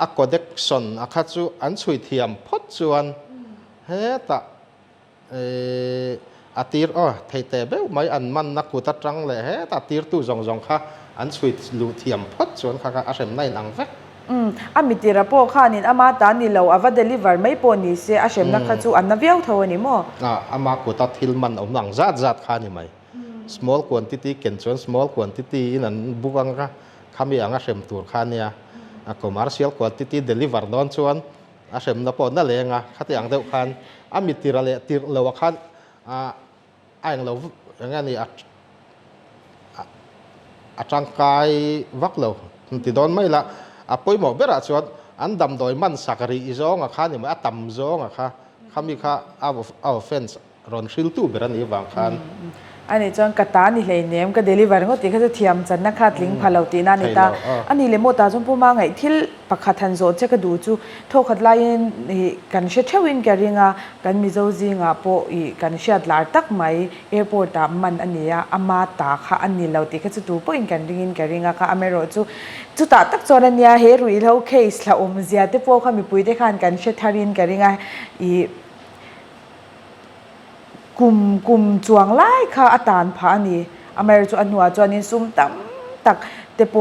อากอเด็กสนอาคาจูอันช่วยเทียมพดชวนเฮตะอาตีร์ไทยแต่เบลไม่อันมันนักกุตจังเลยเฮตะตีร์ตู้จงค่ะอันช่วยลูเทียมพดชวนข้าอาเข็มในนังเวกอามิติระโปข้านินอามาตานี่เราอวัดเดลิเวอร์ไม่ปนนี่เสียอาเข็มนักขจูอันนับเย้าเท่านี้มั้งอามากุตทิลมันอมหลังจัดข้านี่ไหมsmall quantity เก็นชวน small quantity นั่นบุกังค่ะข้ามีอ่างอาเข็มตัวข้าเนี่ยcommercial quantity deliver ดอนชวนอาเข็มนับปนนั่นเลยไงข้าที่อ่างเดียวกันอามิติระเละตีเราว่าข้าไอ้เราอย่างนี้อาจารย์กายวักเราติดดอนไม่ละป่วยหมอเบราชวนอันดำโดยมันสักรีอีจงข้านี่มันต่ำจงข้าข้ามีข้าเอาเฟนส์รอนชิลตู้เบรานี่วางคันอันนี้จนกระตานี่เลยเนี่ยก็เดลิเวอร์ก็ตีก็จะเทียมจันนะคะลิงพาเราตีนั่นนี่ตาอันนี้เลยโมตาจนพูดมาไงที่ปักขัดทันโซเช็คก็ดูจูโทขัดไลน์กันเชื่อวินแกริงกันมิโซจิงโปกันเชื่อหลายตักไหมแอร์พอร์ตมันอันนี้อามาตาค่ะอันนี้เราตีก็จะดูพวกอินกันริงแกริงค่ะอเมริกจูตาตักจอนันเนี่ยเฮรุยเราเคสละเสียแต่พวกเขามีปุยได้ขันกันเชื่อทารินแกริงกุมจวงไล่ค่ะอาตานผานี่อเมริกอันหัวจวนินซุ่มตั้มตักเตโป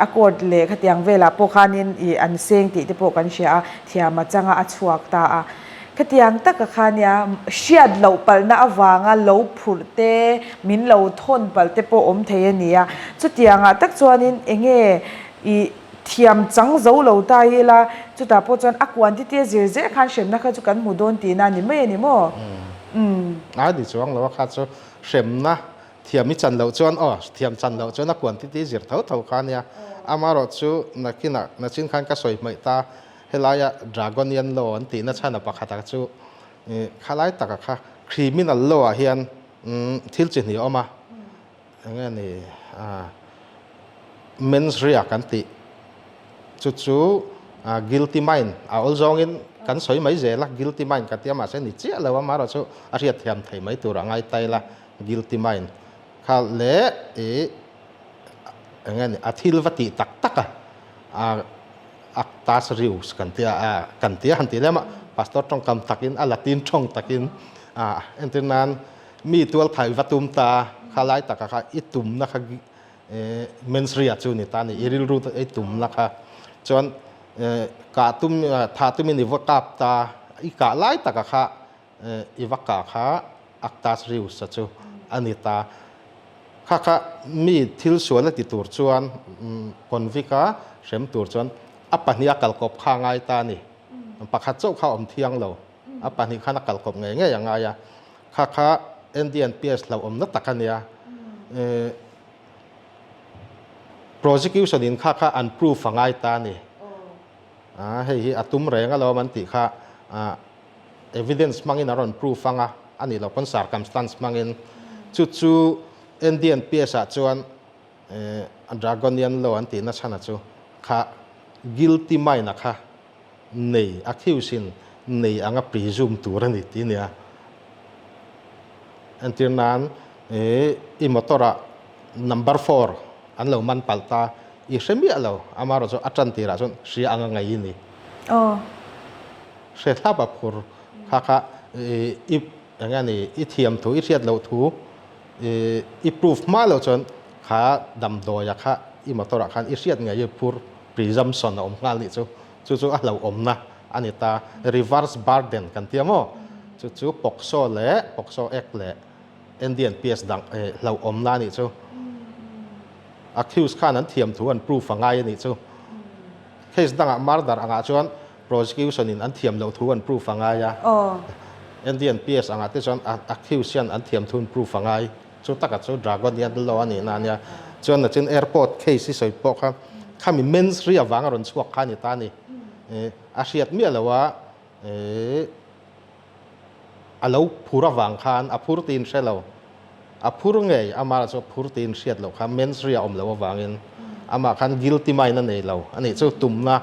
อากอดเล่ขะเตียงเวลาโปคานินอันเซงติเตโปกันเชียเทียมาจังอาชวกตา ขะเตียงตักกะคาเนี่ยเชียดเหลาปัลนะอวางะเหลาผุรเตมินเหลาทนปัลเตโปอมเทเนี่ยจุดเตียงตักจวนินเองอีเทียมจังเจ้าเหลาตายละจุดตาโปจนอักวันที่เตียเจเจคันเชมนะคะจุกันหมู่โดนตีนานี่ไม่นี่มั้ดิจวงแล้วว่าคัดจุเชมนะเทียมมิจันเหลาจวนเทียมจันเหลาจวนอักวันที่เตียเจเท่าคันเนี่ยอามารอจูนักกินักนักชินคันก็สวยไม่ตาเฮลายะดราก้อนยันโลอันตีนัชชานับปะขัดตักจูข้าไล่ตักค่ะครีมินัลโลเฮียนทิลจินนี่ออกมาอย่างงี้นี่เมนส์เรียกันติจู่guilty mind เอาจงอินกันสวยไม่เจละ guilty mind กันที่มาเส้นนี่เจ้าแล้วว่ามาเราจู่อาเรียดเทียมไทยไม่ตัวร่างไอไตละ guilty mind ข้าเละอย่างงี้นี่อาทิลวัติตักตักอักตาสริวส์กันที่หันที่แล้วมาพาสตอร์ตรงคำตักินอาลาตินตรงตักินอันที่นั้นมีตัวไทยวัตุมตาข้าไล่ตักค่ะอิตุมนะคะเมนส์เรียจูนี่ตานี่อิริลรูตอิตุมนะคะจนกาตุมทาตุมินิวกาบตาอีกาไล่ตักค่ะอีวกาค่ะอักตาสริวส์จูอันนี้ตาข้ามีทิลส่วนและติดตัวจวนคนวิกาเสมตัวจวนอัปปะนิยากลกบข้างไงตานี่ปะขัดโจ้ข้าอมเทียงเราอัปปะนิข้านักกลกบไงอย่างไงข้าเอ็นดีเอ็นพีเอสเราอมนักตะกันเนี่ยprosecution ข้าอันพรูฟฟังไงตานี่ให้อัตุมแรงเรามันติข้าevidence มังอินอรอนพรูฟฟังอันนี้เราเป็น circumstance มังอินจู่เอ็นดีเอ็นพีเอสจวนอันดราก้อนยันเราอันตีนัชชาจูข้าguilty mind นะคะใน accusation ในอังกฤษ presume ตัวนี้ที่เนี่ยอันที่นั้นอิมตระ number 4อันเรามันปัลตาอีเสมีเราอามาเราจะอัจฉริยะจนเสียอังไงนี่เสียท่าแบบพูดค่ะอีอย่างนี้อีเทียมถูอีเทียดเราถูอี proof มาเราจนขาดำโดยค่ะอิมตระคันอีเทียดไงยูพูดpresumption อมงานนี่จู่เราอมนะอันนี้ตา reverse burden กันเทียมจู่ปกโซเล่ปกโซเอ็กเล่ Indian PS ดังเราอมนั่นนี่จู่ accuse ข้านั้นเทียมถูอัน proof ฟังไงนี่จู่ case ดังมาร์ดาร์อ่างจวน prosecution อันเทียมเราถูอัน proof ฟังไงIndian PS อ่างที่จวน accusation อันเทียมถูอัน proof ฟังไงจู่ตักจู่ dragon ยันล้อนี่นั่นเนี่ยจวนนั้น airport case ที่สวยปกครับข้ามีเมนส์เรียวังอรุณสวกข้านี่ตานี่อาเซียนมีอะไรวะเราพูดวังข้านพูดตีนเสเราพูดไงอามาจะพูดตีนเสียดเราข้าเมนส์เรียเราวังเงินอามาข้าน guilty mind นั่นเองเราอันนี้จะตุ่มนะ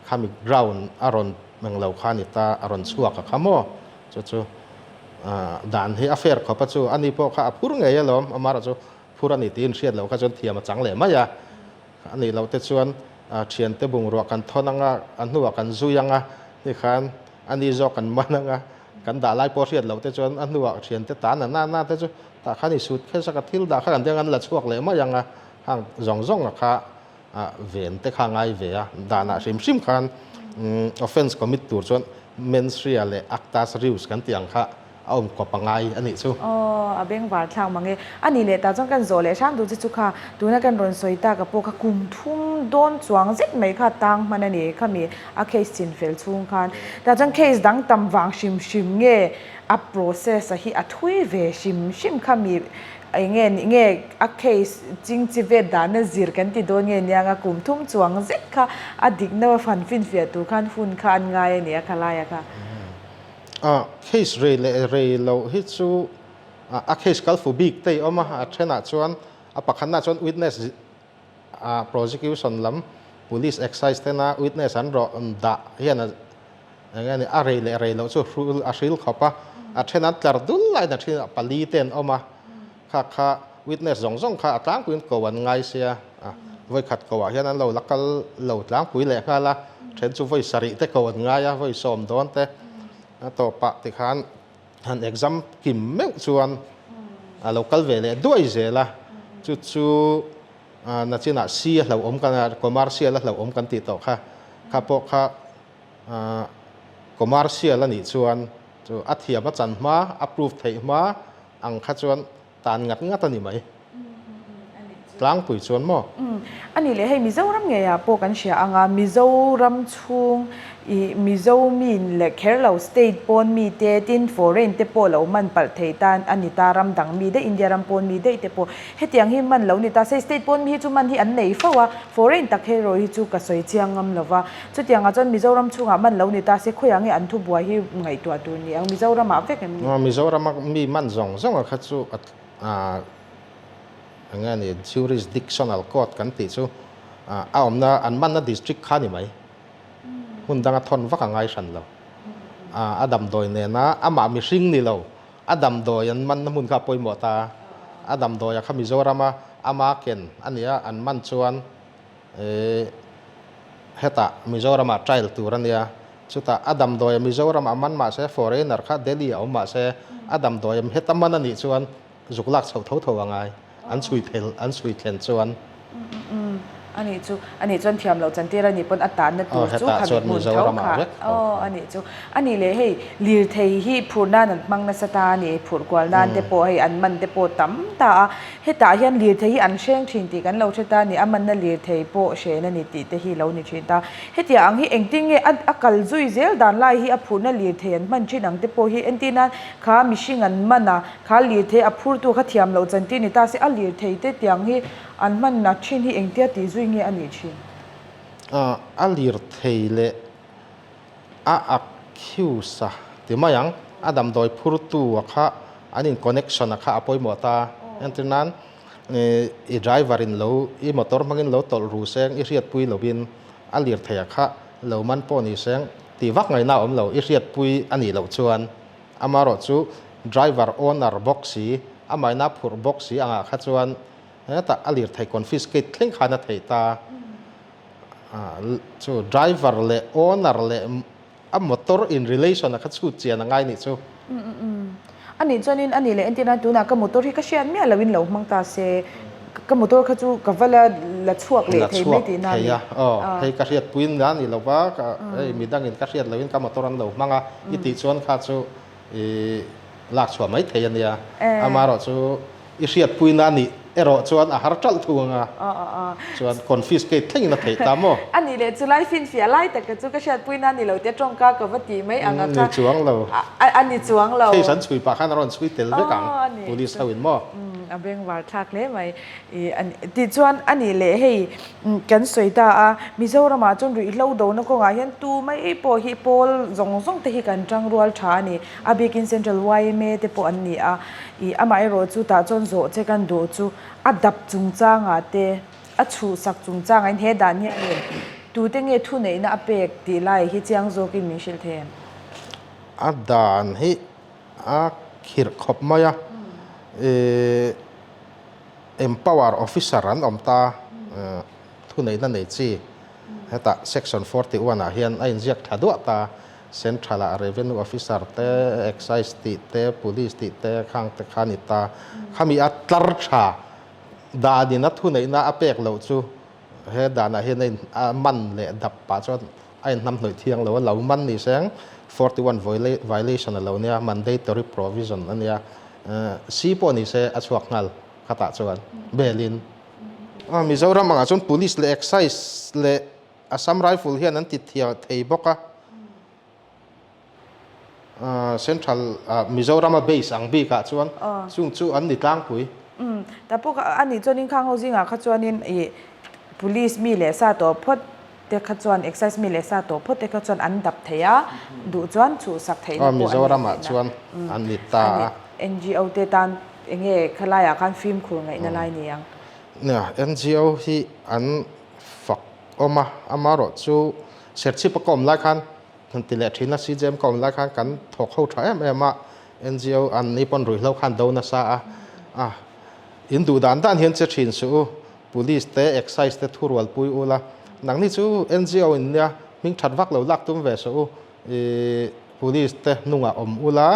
ข้ามี ground อรุณเมืองเราข้านี่ตาอรุณสวกข้าโม่จะด่านที่ affair ข้าปัจจุอันนี้พวกข้าพูดไงเราอามาจะพูดอันนี้ตีนเสียดเราข้าจนเทียมมาจังเลยไม่ยาอันนี้เราเตชวนเชียนเตบุงรัวกันทอนังอันหัวกันซุยังนี่คันอันนี้จอกันมันกันด่าไล่โพสเซียนเราเตชวนอันหัวเชียนเตตาน่าเตชวนแต่ขันนี้สุดแค่สักทิลด่าขันเดียงกันละช่วงเลยมายังห่างจงค่ะเวียนเตข้างไงเวียด่าน่ะชิมคันoffense commit ตัวจน menstrual เลย actus reus กันเตียงค่ะเอากว่าปังไงอันนี้สู้อาเบงวาดทางมังเงอันนี้เลยแต่จังกันโจเลยช่างดูจิจุค่ะดูนักกันรอนสวยตากับพวกกุมทุ่มโดนจวงเจ็ดไม่ค่ะตังมันนี่ค่ะมีเคสจินเฟลชุงคันแต่จังเคสดังตำวางชิมเงa process ที่ทุยเวชิมค่ะมีเงี้ยเคสจริงจิเวดานจิรกันติโดนเงี้ยยังกุมทุ่มจวงเจ็ดค่ะดิกเนวฟันฟินเฟียตูคันฟุนคันไงเนี่ยค่ะลายค่ะcase เรเราฮิตซูcase กัลฟูบิกเตยออกมาเช่นชวนปักขันน่าชวน witness prosecution ลำ police exercise เท่านั้น witness อันรอด่าเฮียนะอย่างนี้เรเราสู้รู้อาศิลเขาปะเช่นนั้นจะดุลไล่นะที่ปลีเต็นออกมาค่ะ witness สองค่ะต่างคนก็วันไงเสียไว้ขัดก็ว่าเฮียนั้นเราลักกันเราต่างคนเลยค่ะละเช่นสู้ไว้สริแต่ก็วันไงไว้ซ้อมโดนแต่ต่อปะติขันexam กิมเมชวนเราคัลเวลด้วยเจล่ะจู่นักจินาเสียเราอมกันคอมเมอร์เซียแล้วเราอมกันติดต่อค่ะพวกค่ะ commercial นี่ชวนจูอัธยาจันมา approve ไทยมาอังคัดชวนตานงัดงัดนี่ไหมกลางปุ๋ยชวนมั้งอันนี้เลยให้มิโซรัมไงอะพวกกันเชียอ่ะมิโซรัมชุงมิโซมีนเล็กแค่เราสเตทปอนมีเตตินฟอเรนเตปเรามันปัลเทตันอันนี้ตารัมดังมีได้อินเดียรัมปอนมีได้เตปเฮตียงฮิมันเรานี่ตาเซสเตทปอนมีจุมันที่อันไหนฟ้าวะฟอเรนตักเฮโรฮิจูกสวยเจียงงามละวะจุดยังอาจารย์มิโซรัมชุงอ่ะมันเรานี่ตาเซคุยังอันทุบัวฮิไงตัวนี้มิโซรัมอ่ะเวกันมิโซรัมมีมันซองอ่ะคัดจูงั้นนี่ jurisdictional court กันติจูเอาอำนาจอันมันนะ district ข้านี่ไหมหุ่นดังทนวักง่ายฉันเราอดัมโดยเนี่ยนะมามีสิ่งนี่เราอดัมโดยอันมันหุ่นข้าป่วยหมดตาอดัมโดยข้ามิโซรามาเก็นอันนี้อันมันชวนเฮตามิโซรามาใจตัวรันเนี่ยสุดท้ายอดัมโดยมิโซรามันมาเส foreigner ข้าเดลีเอามาเสอดัมโดยเฮตามันนี่ชวนจุกลักเสาเท่าว่าไงอันสุยเทนชวนอันนี้จนเทียมเราจันทีเรานี่ปนอัตตาเนี่ยตัวจูขมิมุนเขาค่ะอันนี้เลยให้ลีเทฮีพูดนั่นมังนัสตานี่พูดกว่านั่นเตโปให้อันมันเตโปตั้มตาให้ตาเห็นลีเทฮีอันเชียงชินตีกันเราเชตานี่อันมันนั่นลีเทโปเชนนี่ตีเตฮีเรานี่ชินตาให้ที่อังฮีเองติงเงอักลจุยเซลดานไล่ฮีอพูดนั่นลีเทนมันชินังเตโปฮีเอ็นตีนั้นข้ามิชิงันมันนะข้าลีเทอพูดตัวข้าเทียมเราจันทีนี่ตาเสียลีเทเตตียงฮีอันมันนักชินที่เองเตียตีจุยเงี้ยอันนี้ชินอัลลีร์เทเลอักคิวซะที่มาอย่างอดัมโดยพูดตัวค่ะอันนี้คอนเนคชั่นค่ะอภัยหมดตาอันที่นั้นไดรเวอร์อินเรามอเตอร์มันเราตอลรูเซงเรียดปุยเราบินอัลลีร์เทค่ะเรามันปนิเซงที่วักไงน่าเราเรียดปุยอันนี้เราชวนอามารอจูไดรเวอร์โอเนอร์บ็อกซี่อามานับผูบ็อกซี่อ่ะค่ะชวนแต่อัลลีร์เทคอนฟิสเกตเคร่งขันเทตาso driver le owner le motor in relation นะคัดสูตรเจียนง่ายนี่so อันนี้จนินอันนี้เลยอันที่นั่นตัวน่ะก็มอเตอร์ที่ก็เชียนเมียละวินเหลามังตาเซก็มอเตอร์เขาจูกับเวลาละช่วงเลยที่ไม่ตีนั่นนี่ให้กระเทียดปุ้นนั่นนี่เราว่าก็มีดังเงินกระเทียดละวินกับมอเตอร์นั่นเรามังอ่ะอิติชวนข้าจูหลักชัวไม่เทียนเนี่ยอามาเราจูอิเชียดปุ้นนั่นนี่รอชวนอาหารจัลทัวงอ่ะชวนคอนฟิสเกตทิ้งนั่นเถอะตามมั้งอันนี้เลยจุไลฟินเสียไล่แต่ก็จุก็เชียดปุ้ยนั่นนี่เราเตะตรงก้ากับวัดดีไหมอันนั้นนี่จวงเราอันนี้จวงเราที่ฉันช่วยปากขันร้อนช่วยเตลด้วยกันบริษัทวินมั้งอันเป็นว่าทักเลยไหมอันที่จวนอันนี้เลยให้กันสวยตามิโซรามาจนรู้เล่าโดนก็ง่ายยันตูไม่พอฮิปอลส่งแต่ฮิกันจังรัวชานี่อาเบกินเซ็นทรัลไวเมเตปอันนี้อาไม่รู้จูตาจนโจเจกันดูจูอัดับจุงจางเตชูสักจุงจางอันเฮดานเนี่ยเลยตูเตงทุนเนี่ยน่าเปกตีไล่ฮิจางโจกินมิเชลเทนอัดานฮิขิรขบมายะempower officer รันอมตาทุนในนั่นเองจีเหตุ section 41อ่ะเฮียนไอ้เรียกถัดด้วยตา central revenue officer เต excise ติเต police ติเตข้างเตขานิตาขามีอัตราชาดาดินัททุนในน่าเปกเราจูเฮดานะเฮียนในมันเละดับป่าจนไอ้นำหน่วยเทียงเราเรามันนี่เสียง41 violation เราเนี่ย mandatory provision อันเนี้ยซีปอนี่เสียอสวกนัลขตาจวนเบลินมิโซรัมจน police และ excise และ Assam rifle เฮียนั้นติดเที่ยวเทบกะcentral มิโซรัม base อังบีกะจวนซุ่งจูอันนี้กลางปุยแต่พวกอันนี้จวนนี้ข้างเขาจริงเขาจวนนี้police มีเลสาตัวพดเด็กขจวน excise มีเลสาตัวพดเด็กขจวนอันดับเทียดูจวนชูสักเทียมิโซรัมจวนอันนี้ตา NGO เตตันเองขลายอาการฟิล์มคุณไงนั่นไรนี่ยังเนี่ย NGO ที่อันฝักออกมาอามารอจูเสร็จชิปกรมไล่คันทันทีแรกที่นักซีเจมกรมไล่คันกันถกเข้าใช้มา NGO อันนี้ปนรุ่ยเล่าคันโดนซาอินดูด้านเห็นจะชินสู police เต excise เตทุรวลปุยอุละหนังนี้จู NGO อินเนี่ยมิ่งชัดวักเราลักตุ้มเวสู police เตนุ่งอุอุละ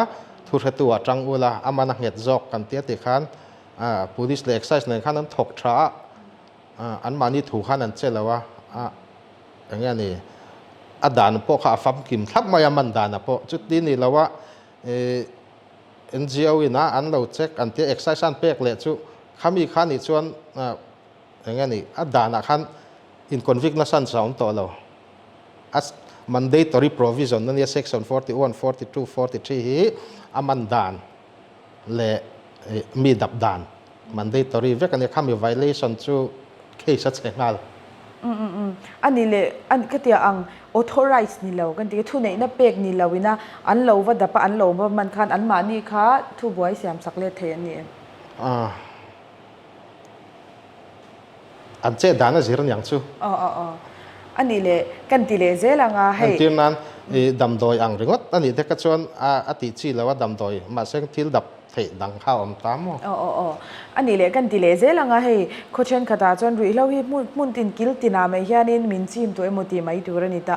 ทุเรตัวจังอุละอามานักเหตุจอกกันเตี้ยติขันpolice และ excise ในขั้นนั้นถกช้าอันมานี่ถูกขั้นนั้นเช่นแล้วว่าอย่างเงี้ยนี่ อาดานพวกข้าฟังกิมทับมามันดานพวกจุดนี้นี่แล้วว่าNGO อินะอันเราเช็คอันที่ exercise เปกเลยจุข้ามีขั้นอีกส่วนอย่างงี้นี่อาดานขั้น in convict นั่นสั่นสองตัวเรา as mandatory provision นั่นเนี่ย section 41 42 43ฮีอามันดานและมีดับดาน mandatory เวกันเนี่ยข้ามี violation จุ case เช็คนั่นอันนี้เลยอันก็ที่อัง authorize นี่เรากันที่ทุนในเป็กนี่เราวินะอันเราว่าดับอันเราว่ามันคันอันมานี่ค่ะทุบไว้เสียมสักเล็ดเทียนนี่อันเจ็ดดานน่ะสิรันยังชูอันนี้เลยกันที่เลยเจลังอ่ะให้อันที่นั้นดำโดยอังเรื่องอันนี้เด็กก็ชวนอติชีแล้วว่าดำโดยมาเส้นที่ดับเทดังข้าวอมตามอันนี้เลยกันที่เลยเจลังอ่ะให้โคเชนขตาจวนรู้เราให้มุนตินกิลตินาไม่เฮียนินมินซิมตัวเอโมตีไม่ดูรันิตา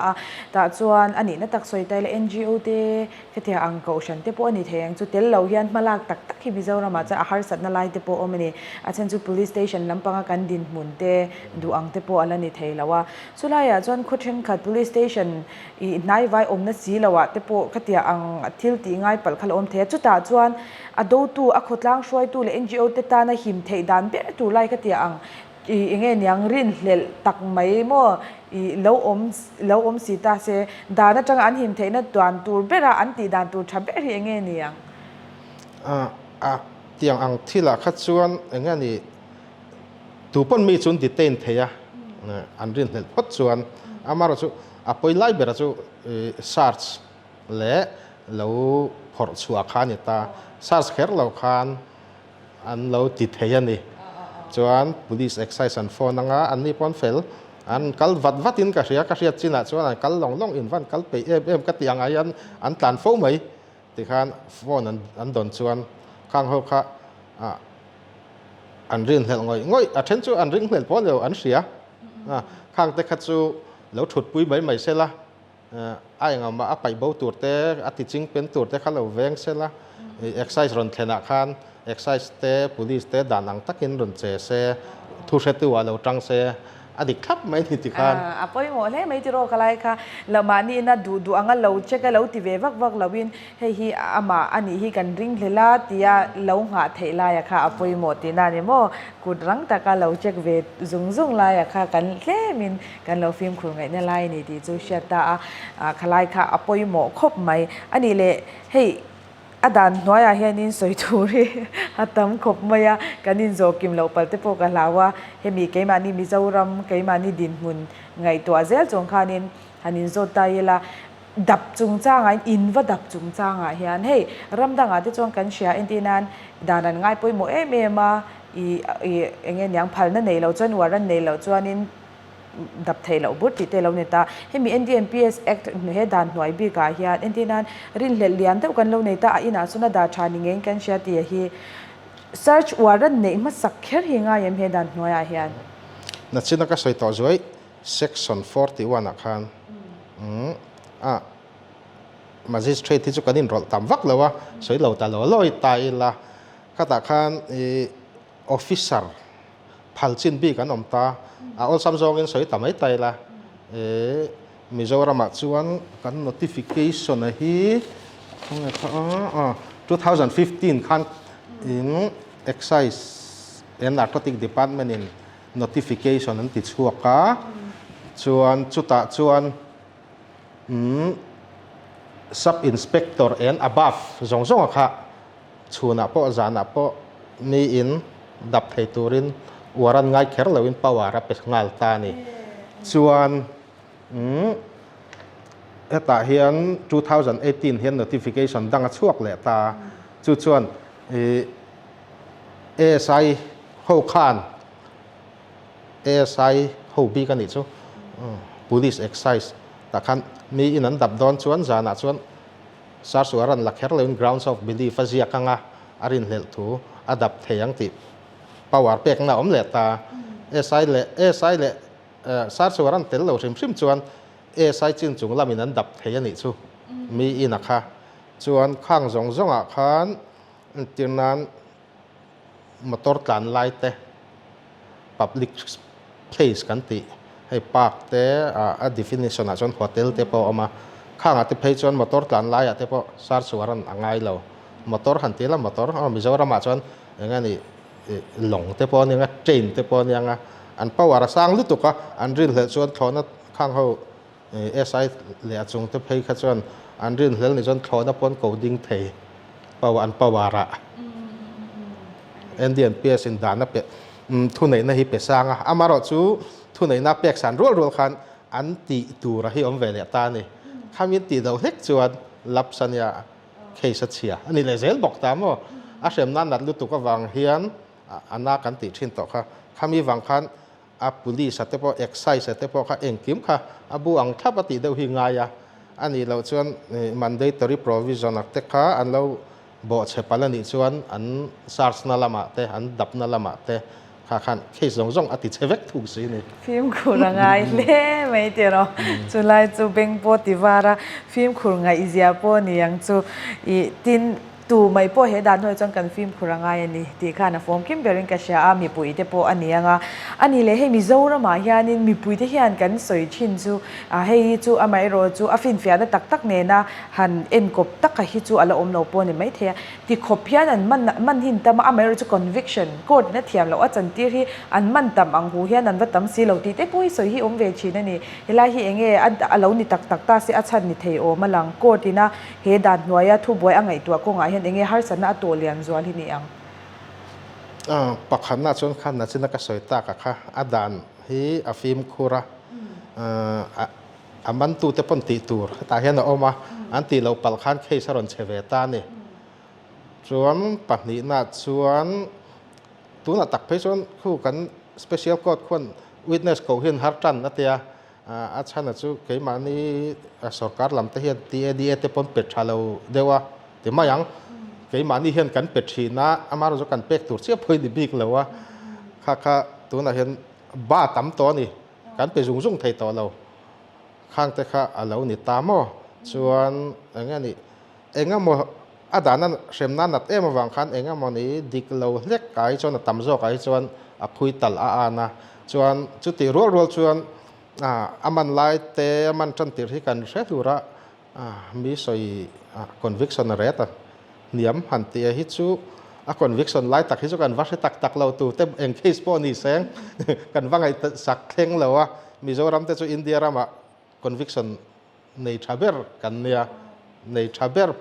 ตาจวนอันนี้นัตักสวยแต่ละ NGO เตะก็ที่อังโกชันเตะพวกอันนี้เทียงจุดเตลเราเฮียนมาลากตักที่บิจารามาจะอาหารสัตว์นั่นไล่เตะพวกอมันนี่อาจารย์จุด police station ลำพังกันดินมุนเตะดูอังเตะพวกอันนี้เทียแล้วว่าสุดท้ายจวนโคเชนขัด police station อีนายไว้อมนัดสีแล้วว่าเตะพวกก็ที่อังทิลตีง่ายปัลขลุ่มเทียจุดตาจวนดูตัวอคุดล้างช่วยตัวเลย NGO เตตานะหิมเทดันเปตัวไล่ก็เตียงอีเงี้ยยังรินเลตักไม่มั่วแล้วอมสีตาเสดานะจังอันหิมเทนะดวนตัวเบราอันตีดานตัวชับเบรีเงี้ยนี่ยังเตียงอังที่ละคัดส่วนอย่างงี้นี่ตัวปนมีส่วนติดเต้นเทียอันรินเลพัดส่วนอามาเราสุปอยไล่เบราสุSARS และเราพอร์ตสัวคานิตาSARS เขเราคานอันเราติดเทียนี่จวน police exercise อันฟอนังอันนี้ปอนเฟลอันกัลวัดอินกระเสียจีน่ะจวนอันกัลลองอินวันกัลไปกัดยังไงอันตันโฟไหมที่ขันฟอนอันโดนจวนข้างเขาค่ะอันรินเหลง่อยเช่นจวนอันรินเหลพอเดียวอันเสียข้างแต่ขัดจูแล้วถุดปุยใบใหม่เสร็จละไอ้เงามาไปเบาตัวเตะอติจิงเป็นตัวเตะข้าเราแวงเสร็จละexercise รอนเทนักขันexercise เตะ police เตะด่านหลังตักอินรอนเจทุเสตัวเราจังเสอดีตครับไม่ติดขันปอยหมดเลยไม่จะรออะไรค่ะแล้วมานี่นะดูอังเราเช็คเราที่เววักเราวินให้ฮีอามาอันนี้ฮีกันริงเลล่าที่เราหาเทลายค่ะปอยหมดที่นั่นเนี่ยมั่วกูรังตะการเราเช็คเวซุงลายค่ะกันเล่มินกันเราฟิล์มครูไงเนี่ยลายนี่ที่จูเชียตาขลายค่ะปอยหมดครบไหมอันนี้เลยให้อาดานน้อยเฮียนินสวยทูรีอาตมขบมายากันนินโจกิมเราปัลเตโปกันลาวะเฮมีเกมานีมิจาวรัมเกมานีดินมุนไงตัวเซลจงคานินฮันนินโจตายละดับจุงจ้างไงอินว่าดับจุงจ้างเฮียนเฮ้รำดังอาที่จงกันเชียอินทีนันดานันง่ายป่วยโมเอเมมาเงี้ยยังพัลนั่นเองเราจนวารันเนเราจวนนินดับเทเราบุตรติเตเราเนี่ยตาให้มี NDMPS Act เฮดานหน่วยบีกาเฮียนที่นั้นรินเลียนเท่ากันเราเนี่ยตาอินาสุนัดาชานิเงินกันเชียตีฮี search warrant เนี่ยมันสักแค่เฮียงยังเฮดานหน่วยเฮียนนัดชินักสวยต่อช่วย section 41นักขันmagistrate ที่จุกันนินรอตามวักแล้วว่าสวยเราแต่เราลอยตายละข้าตาขันofficer พัลชินบีกันอมตาall samsung in soi tamai tai la mizoram chuan kan notification a hi 2015 khan in excise and narcotic department in notification an ti chuaka chuan chuta chuan sub inspector and above zong kha chuna po zana po mi in dap thei turin waran ngai kher lawin pawara pe ngal ta ni chuan eta hian 2018 hian notification danga chuak le ta chu chuan ASI ho khan ASI ho bi kan ni chu police excise ta khan mi in an dap don chuan zana chuan sar suaran la kher lawin grounds of belief azia kanga arin hlel thu adap theyang ti power pek na om le ta SI le sar suaran tel lo sim chuan SI chin chung lamin an dap thei ani chu mi in a kha chuan khang zong a khan tinan motor tlan lai te public place kan ti ให้ปากแต่definition จน hotel เตปอมาข้างติเพจนมอเตอร์ตันไลเตปสารสวรันง่ายเรามอเตอร์หันตีละมอเตอร์มิจรามาจนอย่างนี้หลงเตปเนี่ยงเจนเตปเนี่ยงอันเป้าวาระสร้างลุตุกะอันรินเหลชวนเขานัดข้างเขาSI เหลือจงเตเพจขจวนอันรินเหลในจนเขานัดปนโกดิ้งเทปาวอันปาวาระIndian PS in dana pe thu nei na hi pe sanga amaro chu thu nei na pek san rol khan an ti tu ra hi om ve le ta ni khamin ti do hek chuan lap sania case chia ani le zel bok ta mo a sem nan nat lu tu ka wang hian ana kan ti thin to kha khami wang khan a police ate po excise ate po kha engkim kha abu ang thapati do hi nga ya ani lo chuan mandatory provision ak te kha an loบ่เฉพาะนี่ชวนอันซาร์สนั่นละมาแต่อันดับนั่นละมาแต่ข้าขันเคสจงอติเชเวกถูกสินี่ฟิล์มคุรง่ายเล่ไม่เจอเนาะจุไลจูเบงโปติวาระฟิล์มคุรง่ายอีเซียโปนี่ยังจูอีตินตูไม่พอเหตุดันด้วยจังกันฟิล์มคุรง่ายนี่ที่ข้านะฟอมคิมเบริงกัชยามีปุยเตปอันนี้ยังอันนี้เลยให้มีโซระมาเฮียนินมีปุยที่เฮียนกันสวยชินจูให้จูอเมริโรจูฟินเฟียนตักเนนะหันเอ็นกบตักให้จูอะไรอมเราปนี่ไม่เทียที่ขบเฮียนมันหินแต่มาอเมริโรจู conviction กดนั่นเทียมเราอาจารย์ที่ที่อันมันต่ำอังหูเฮียนันว่าต่ำสีเราที่เตปุยสวยที่อมเวชินนี่เวลาที่เองอันเรานี่ตักตาสิอาจารย์นี่เทโอมาลังกดที่นะเหตุดันหน่วยทุบวยอังไงตัวก็ง่ายเห็นเองฮาร์สันน่าตัวเลียนจวนที่นี่อังปักขันน่าชนขันน่าชนนักสอยตากะค่ะอดานฮีอาฟิมคูระมันตูเตปนตีตูร์ตาเห็นเอามาอันตีเราปัลขันเคสรอนเชเวตานี่ชวนปัจนี้น่าชวนตัวน่าตักไปชวนคู่กัน special court คน witness เขาเห็นฮาร์จันนั่นเดียอาจารย์น่าชูเกี่ยมานี่สกัดลำเทียนตีเอดีเอเตปนเป็ดชาเราเดียวว่าเดี๋ยวมายังเกี่ยมานี่เห็นกันเป็ดชีนะอามาเราจะกันเป็ดตัวเสียเพื่อนดิบิกเลยว่าค่ะตัวน่าเห็นบ้าตั้มตัวนี่กันไปรุ่งไทยตัวเราข้างแต่ค่ะเรานี่ตามอ่ะชวนอย่างงี้นี่เองก็มอาดานั้นเช่นนั้นนัดมาวางคันเองก็มันนี่ดิกเราเล็กไก่ชวนตั้มโจไก่ชวนคุยตัลอานะชวนจุดที่รัวชวนมันไล่เตะมันจันติที่กันเสียดูระมีส่วนconviction อะไรต่างเนียมหันเตียฮิตซูconviction ไล่ตักฮิตซูกันว่าใช้ตักเราตัวเต็มเองเคสปอนี่แสงกันว่าไงสักเข่งเราว่ามิโซรัมเตจูอินเดียรามา conviction ในชาเบอร์กันเนี่ยในชาเบอร์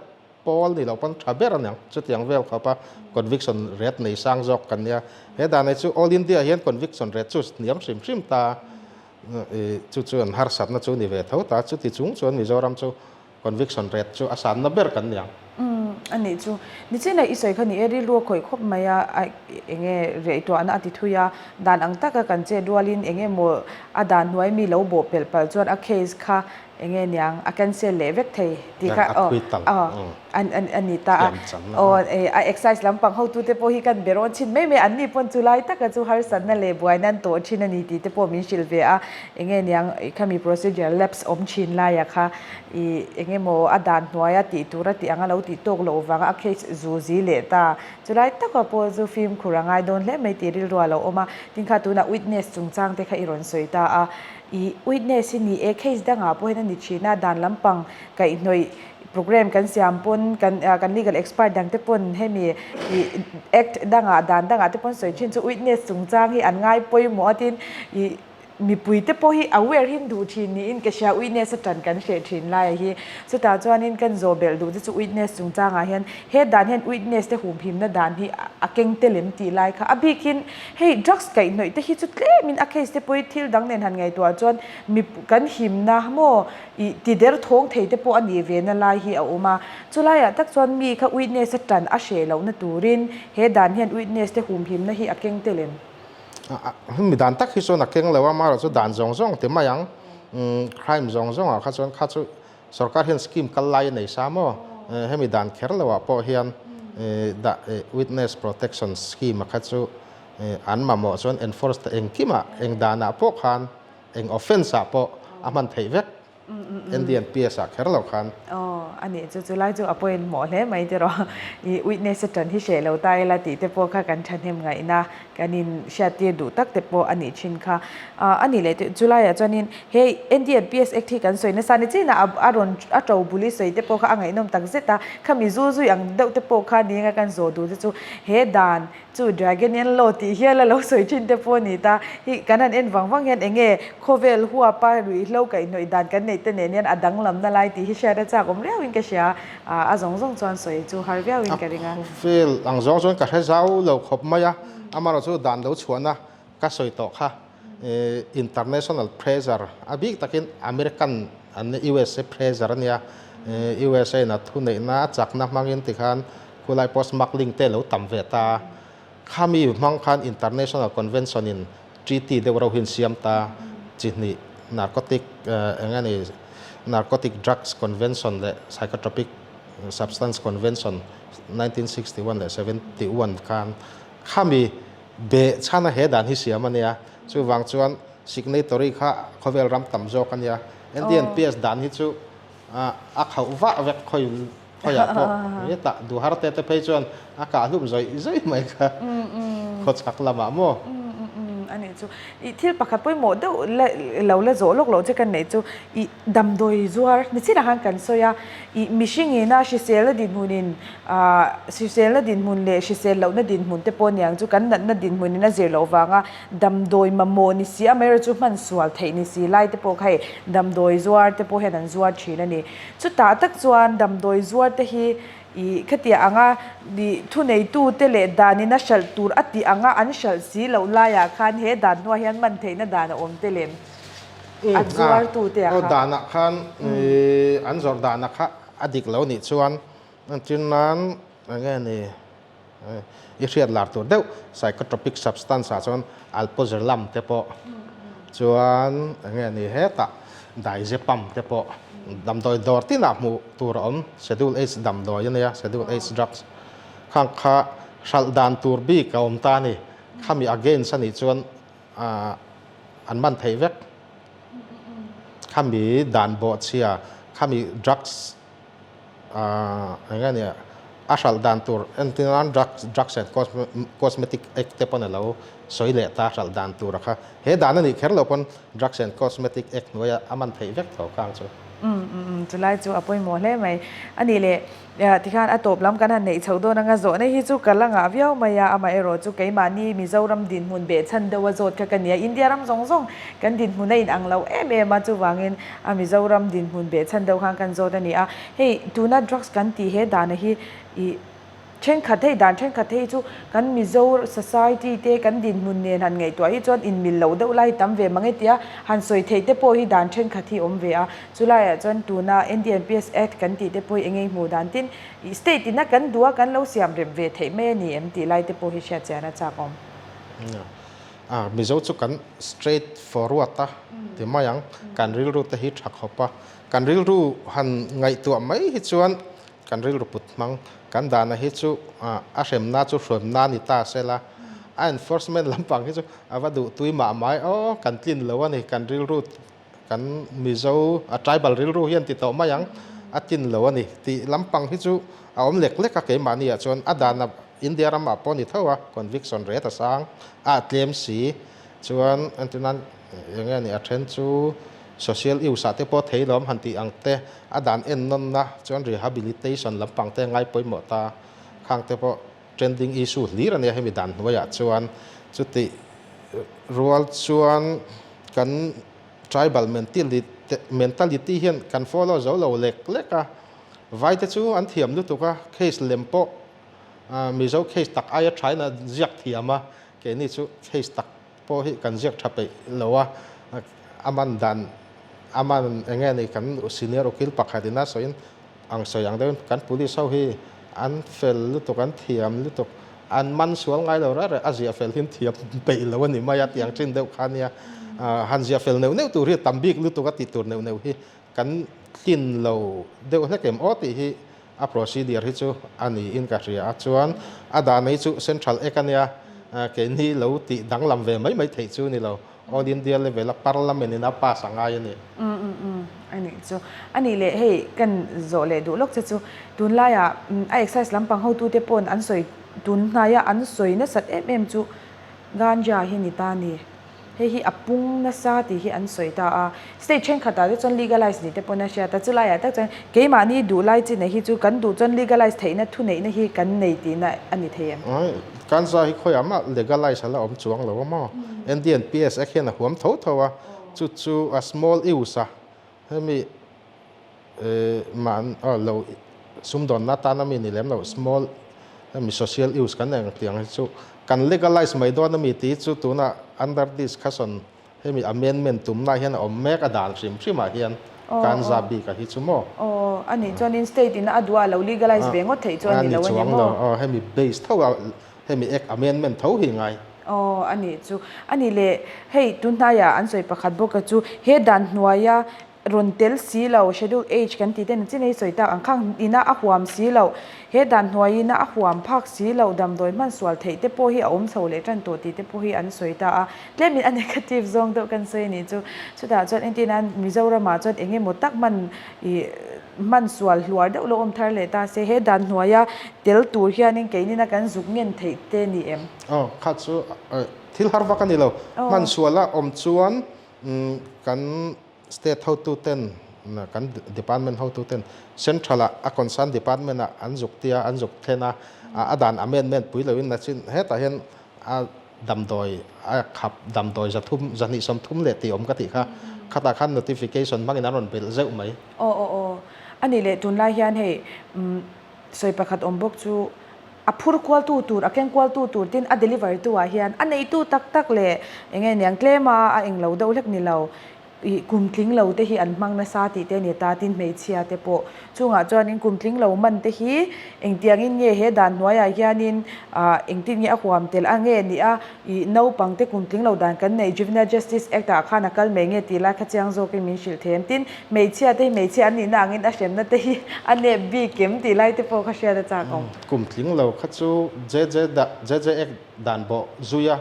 ปอลนี่เราเป็นชาเบอร์เนี่ยจุดอย่างเวลเขาปะ conviction rate ในสร้างจอกกันเนี่ยเหตุใดในจู all India เห็น conviction rate จุดเนียมซิมตาจุดฮาร์สัตนะจูนี่เวทเขาตาจุดที่จุงส่วนมิโซรัมจู conviction rate จูอาสานนับเบอร์กันเนี่ยอันนี้จูนี่เจ้าในอิสราเอลคนนี้เอริลัวคอยคบมายาเองเรื่องตัวอันนั้นติดทุยาด่านอังตากกันเจดัวลินเองโมด่านหน่วยมีเหลาโบเปลจวนเคสค่ะเองยังอาการเสียเลเวกเทที่ค่ะอันนี้ตาexercise ลำปังเขาตัวเตปฮิกันเบรอนชินไม่อันนี้ปนจุไลตากจูฮาร์สันนั่นเลยบวยนั่นตัวชินอันนี้ที่เตปมินชิลเวียเองยังเขามี procedure labs ชินไลอะค่ะเองโมด่านหน่วยติดตัวติอังเราติดตกโลวังเคสจูซีเลตาจุไลตากพอจูฟิล์มคุรังไงโดนเล่ไม่ตีริรัวเราออกมาทิ้งข้าตัวน่ะ witness จุงจังเตค่ะอิรอนสวยตาwitness นี่เคสดังอ่ะพวกนั้นนิชินาด่านลำปังกับอีกหน่วยโปรแกรมกันสยามปนกัน legal expert ดังเตปนให้มี act ดังอ่ะด่านดังอ่ะเตปนสวยชินจู witness จุงจังที่อันง่ายป่วยหมอทินมีปุยเตปฮีaware หินดูทินนี่อินก็เชื่อ witness จันกันเชื่อทินไล่ที่สุดท้ายจวนอินกันโซเบลดูที่จู witness จุงจังอ่ะเห็นเหตุด่านเห็น witness เตหุ่มพิมพ์นั่นด่านที่เก่งเตลิมตีไล่ค่ะบิกินให้ drugs ไก่หน่อยแต่ที่จุดเล่มินเคสเตปวยทิลดังเน้นหันไงตัวจวนมีกันหิมนะโมที่เดร์ท้องเทเตปอันนี้เวนไล่ที่เอามาจุไล่อ่ะตักจวนมีค่ะ witness จันอาเชลเอาหน้าตูรินเหตุด่านเห็น witness เตหุ่มพิมพ์นั่นที่เก่งเตลิมมีด่านตักที่ส่วนนักเก่งเลยว่ามาเราจะด่านจงแต่มายังcrime จงอ่ะข้าส่วนสกัดเห็นสกิมกัลไลในสามอ่ะให้มีด่านแค่เลยว่าพอเห็นwitness protection scheme ข้าส่วนอันมาหมดส่วน enforce เองกี่มาเองด่านอ่ะพวกคันเอง offense อ่ะพวกมันเทเวกIndian PS แค่เราคันอันนี้จุไลจูอภัยหมอเลยไหมเดี๋ยวwitness จันที่เฉลเราตายละตีเตปค่ะกันชันเห็นไงนะกัน kanin shati du tak te po ani chin kha ani le July a chanin he NDNPS act hi kan soina sani china aron atau buli soi te po kha angai nom tak zeta khami zu zu ang deuh te po kha ni nga kan zo du chu he dan chu dragon en lo ti hiala lo soi chin te po ni ta hi kanan en wang hen enge khovel huwa pa rui hlo kai noi dan kan nei te ne nian adang lam na lai ti hi share cha kom reu in ka sha a zong zong chuan soi chu har viau in ka ringa fel ang zong zong ka he zau lo khop maya amaro chu dan lo chuana ka soi to kha international pressure abik takin American an USA pressure ania USA na thu nei na chak na mangin ti khan kulai post smuggling te lo tam ve ta khami mang khan international convention in treaty de ro hin siam ta chini narcotic engani narcotic drugs convention le psychotropic substance convention 1961 le 71 khan khami be chana he dan hi siam ania chu wang chuan signatory kha khovel ram tam zo kania NDNPS dan hi chu a khau wa vek khoi khoya po ye ta du har te te phei chuan a ka lum zoi mai kha kho chak lama mo ani chu I thil pakhat poi mo de lo la zo lok lo che kan nei chu I dam doi zuar ni chi da han kan soya I mishing ina shi sel din hunin shi sel din hun le shi sel lo na din hun te pon yang chu kan na din hun na zir lo wanga dam doi ma mo ni si amer chu man swal thei ni si lai te po khai dam doi zuar te po henan zuar thina ni chu ta tak chuan dam doi zuar te hi I khatia anga di thu nei tu te le dani na shal tur ati anga an shal si lo la ya khan he dan no hian man theina dana om te len azwar tu te o dana khan an zor dana kha adik lo ni chuan tin nan anga ni I riat lar tur deu psychotropic substance a chuan alprazolam te po chuan anga ni he ta diazepam te po dam doi dor tin a mu tur om schedule H dam doi ania schedule H drugs khang kha shal dan tur bi ka om ta ni khami again sani chuan an man thei vek khami dan bo chia khami drugs anga ni a shal dan tur antinan drugs and cosmetic act te pon lo soile ta shal dan tur kha he dan ani kherlo pon drugs and cosmetic act noya aman thei vek tho kang chu July chu apoi mo hle mai ani le tikhan atop lam kan han nei chhodo na nga zo nei hi chu kalanga viau maya ama ero chu keimani Mizoram din hun be chan de wa zot kha kania India ram zong zong kan din hun nei ang lo ma chu wangin a Mizoram din hun be chan de khang kan zo da ni a hey tuna drugs kan ti he da na hi I chen khathei dan chen khathei chu kan Mizo society te kan din mun ne han ngai to hi chon in mil lo deuh lai tam ve mangai tia han soi thei te po hi dan chen khathi om ve a chulai a chon tuna NDNPS act kan ti te po engei mu dan tin state na kan dua kan lo siam rem ve thei me ni em ti lai te po hi sha chana cha kom Mizo chu kan straight forward ta ti mayang kan ril ru te hi thak hopa kan ril ru han ngai tu mai hi chuan kan ril ru put mang kan dana hi chu a rem na chu hrem na ni ta sela enforcement lampang hi chu awadu tuima mai kan tlin lo ani kan ril ru kan Mizo a tribal ril ru hian ti to mayang a tin lo ani ti lampang hi chu a om lek lek ka ke mani a chon adana India ram a poni thawa conviction rate a sang a claim si chuan antinan enga ni a then chu social use ate po theilom hanti angte adan en non na chuan rehabilitation lampang te ngai poimo ta khang te po trending issue lir ania hemi dan noya chuan chuti rual chuan kan tribal mentality hian kan follow zo lo lek leka vai te chu an thiam lu tuka case lempo Mizo case tak aya China ziak thiama ke ni chu case tak po hi kan ziak thape lowa aman enge ni kan senior okil pakhatina soin ang soyang den kan police ho hi an fel lu to kan thiam lu to an man sual ngai lo ra azia fel hin thiam pe lo ni maya tiang chin deu khania han zia fel neu tu ri tambik lu to ka ti tur neu hi kan tin lo deu na kem oti hi a procedure hi chu ani in ka ria chuan ada nei chu central ekania ke ni lo ti dang lam ve mai thei chu ni lo all India level parliament in apa sangai ni ani chu ani le hey kan zo le du lok chu tun la ya a exercise lampang ho tu te pon an soi tun na ya an soi na sat chu ganja hi ni ta ni he hi apung na sa ti hi an soi ta a state chen khata de chon legalize ni te pona sha ta chula ya ta chang ke ma ni du lai chi na hi chu kan du chon legalize theina thu nei na hi kan nei ti na ani theyam kan za hi khoi ama legalize hala om chuang lo ma Indian PS akhen a huam tho tho wa chu a small use a hemi man lo sum don na ta na mi ni lem lo small hemi social use kan ang tiang chu kan legalize mai do na mi ti chu tu na under discussion hemi amendment tum na hian om mek adan sim sima hian kan za bi ka hi chu mo ani chon in state in adwa lo legalize be ngo thei chon ni lo wa mo hemi base tho hemi ek amendment tho hi ngai ani chu ani le hei tun na ya an soi pakhat bo ka chu he dan hnuaya rontel si lo schedule age kan ti ten chin ei soita ang khang ina a huam si lo he dan hnuai na a huam phak si lo dam doi man swal thei te po hi om so le tran to ti te po hi an soita a lemin a negative zong do kan sei ni chu chuda chon entinan mizoram ma chon enge mo tak man I man swal hluar de lo om thar le ta se he dan hnuaya tel tur hianin keini na kan zuk ngen thei te ni em kha chu thil har wa kan ni lo man swala om chuan kan state how to ten kan department how to ten central a concern department an zuk tia an zuk thena adan amendment pui lewin na chin he ta hen a dam doi a khap dam doi zathum zani som thum le ti om ka ti kha khata khan notification mangin aron bel zeu mai ani le tun lai hian he soi pakhat om bok chu a phur kwal tu tur a ken kwal tu tur tin a deliver tu a hian a nei tu tak tak le enge niang klema a englo do lek ni lo kumtling lo te hi an mang na sa ti te ni ta tin mei chia te po chunga chuan in kumtling lo man te hi engtiang in nge he dan hnuaya hianin engtin nge a huam tel a nge ni a no pang te kumtling lo dan kan nei juvenile justice act a khana kal me nge ti la kha chiang zo ke min shil them tin mei chia ni na ngin a sem na te hi ane bi kem ti lai te po kha sia da cha kong kumtling lo kha chu je act dan bo zuya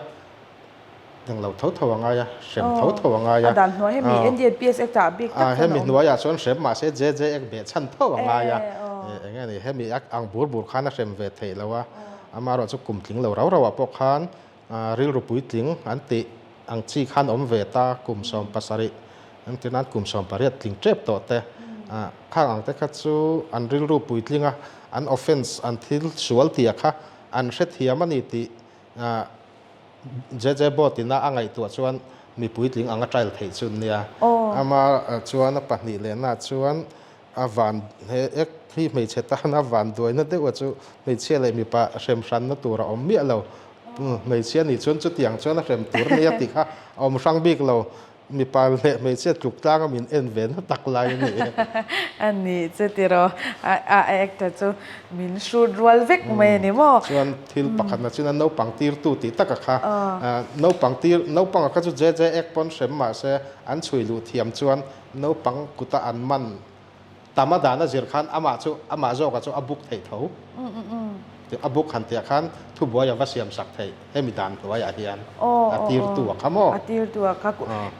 dang lo tho nga ya sem tho nga ya dan hnuai he mi Indian PS act a big tak he mi hnuaya chon sem ma se je ek be chan tho nga ya enge ni he mi ak ang bur khana sem ve thei lawa amaro chu kumtling lo raw po khan ril ru pui tling anti ang chi khan om ve ta kum som pasari antinan kum som pariat tling trep to te khang ang te kha chu an ril ru pui tlinga an offense until sual ti kha an set hiamani ti je botina angai tu chuan mi puitling anga trial thei chun nia ama chuan a pahni le na chuan avan he ek hi mei cheta na van doi na te wa chu mei che le mi pa sem san na tur om mi lo mei che ni chun chu tiang chuan a sem tur nia ti kha om sang bik lo mi pa le mei che tuk tang min en ven tak lai ni ani che tiro a ekta chu min shud wal vek me ni mo chuan thil pakhat na china no pangtir tu ti taka kha no pang ka chu je ek pon sem ma se an chui lu thiam chuan no pang kuta an man tamada na zir khan ama zo ka chu abuk thei tho abuk khan te khan thu boya wasiam sak thei hemi dan toya hian atir tu khamo atir tu kha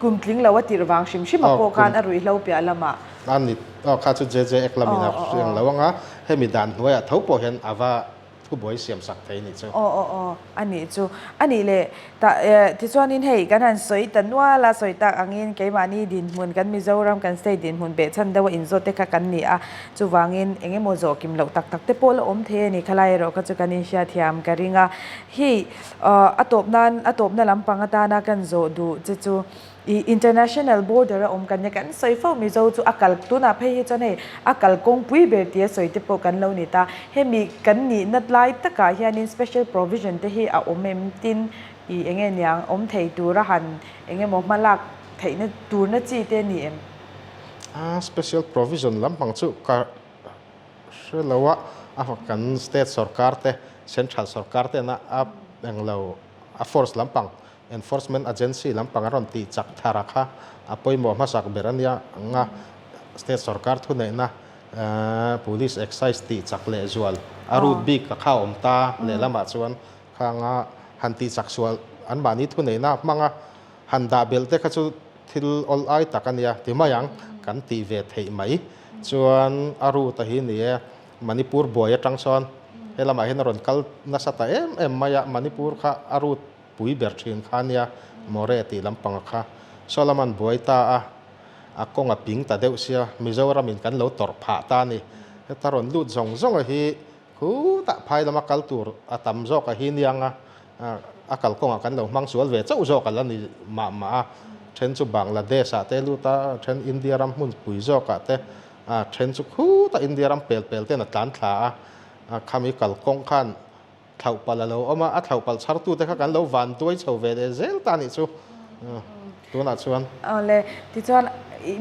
kumtling lawa tir wang shim shim ko kan arui lo pya lama ani kha chu je ek lamina siang lawanga hemi dan toya tho po hen awa thu boi siam sak thei ni chu ani le ta ti chuanin hei kan han soi tanwa la soi tak angin keimani din mun kan mizoram kan stay din mun be chan dawa in zo te kha kan ni a chu wangin enge mo zo kim lo tak te pol om the ni khalai ro ka chu kanin sha thiam karinga hi atop na lampang ata na kan zo du chu international border om kan kan soi fo mi zo chu akal tu na phei hi chane akal kong pui ber tie soi te po kan lo ni ta he mi kan ni nat lai taka hianin special provision te hi a omem tin enge nyang om thei tu ra han enge mo malak thei na tur na chi te ni em special provision lampang chu ka shelawa kan state sarkar te central sarkar te na englo a force lampang enforcement agency lampang aron ti chak thara kha apoi mo masak berania nga state sarkar thu nei na police excise ti chak le zual arut big ka kha om ta le lama chuan khanga hanti chak sual an bani thu nei na manga handa bel te kha chu thil ol ai takania ti mayang kan ti ve thei mai chuan aru ta hi ni manipur boya tangson helama hin ron kal na sata em maya manipur kha arut ปุยเบรชินคานี่มอเรติลำปังค่ะโซลามันบวยตากงปิงตาเดวเสียมิโซรามินกันโลตอร์ผาตานี่ตารอนลุดซงฮีคูตะพายละมักกัลตูร์ตัมโซกฮินยังกัลกงกันโลมังสวลเวเจ้าโซกันแล้วนี่มาเช่นสุบังละเดสเตลูตาเช่นอินเดียรัมมุนปุยโซกะเตเช่นสุคูตาอินเดียรัมเปลเตนัดลันขาคามิกัลกงขันเท่าปลาโลเอามาเท่าปลาชาร์ตูเตค่ะกันโลวันตัวเฉาเวเดเซลตานิซูตัวนัดชวนเลยที่ชวน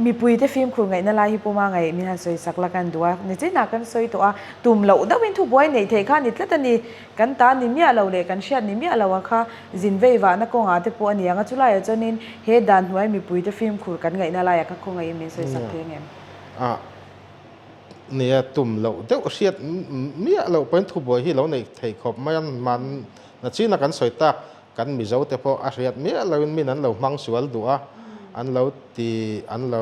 มีปุยที่ฟิล์มคุณไงนั่นลายฮิปโปมาไงมีหันสวยสักละกันดัวนี่เจ้าหนักกันสวยตัวตุ่มเหล่าดาวินทุบไว้ในเทค่านี่แล้วตอนนี้กันตานี่มีอะไรเลยกันเชียดนี่มีอะไรวะค่ะจินเวย์ว่านักกงอาที่ปวดนี่ยังจุลายจนนี้เฮดันไว้มีปุยที่ฟิล์มคุณกันไงนั่นลายก็คงไงมีสวยสักเพียงเองเนี่ยตุ่มเหล่าเจ้าเชียดมีอะไรเป็นทุบไว้ที่เราในเทคอบมันนั่นชื่อนักกันสวยตากันมีเจ้าแต่พออาเชียดมีอะไรมีนั้นเรามังสวลดัวอันเราตีอันเรา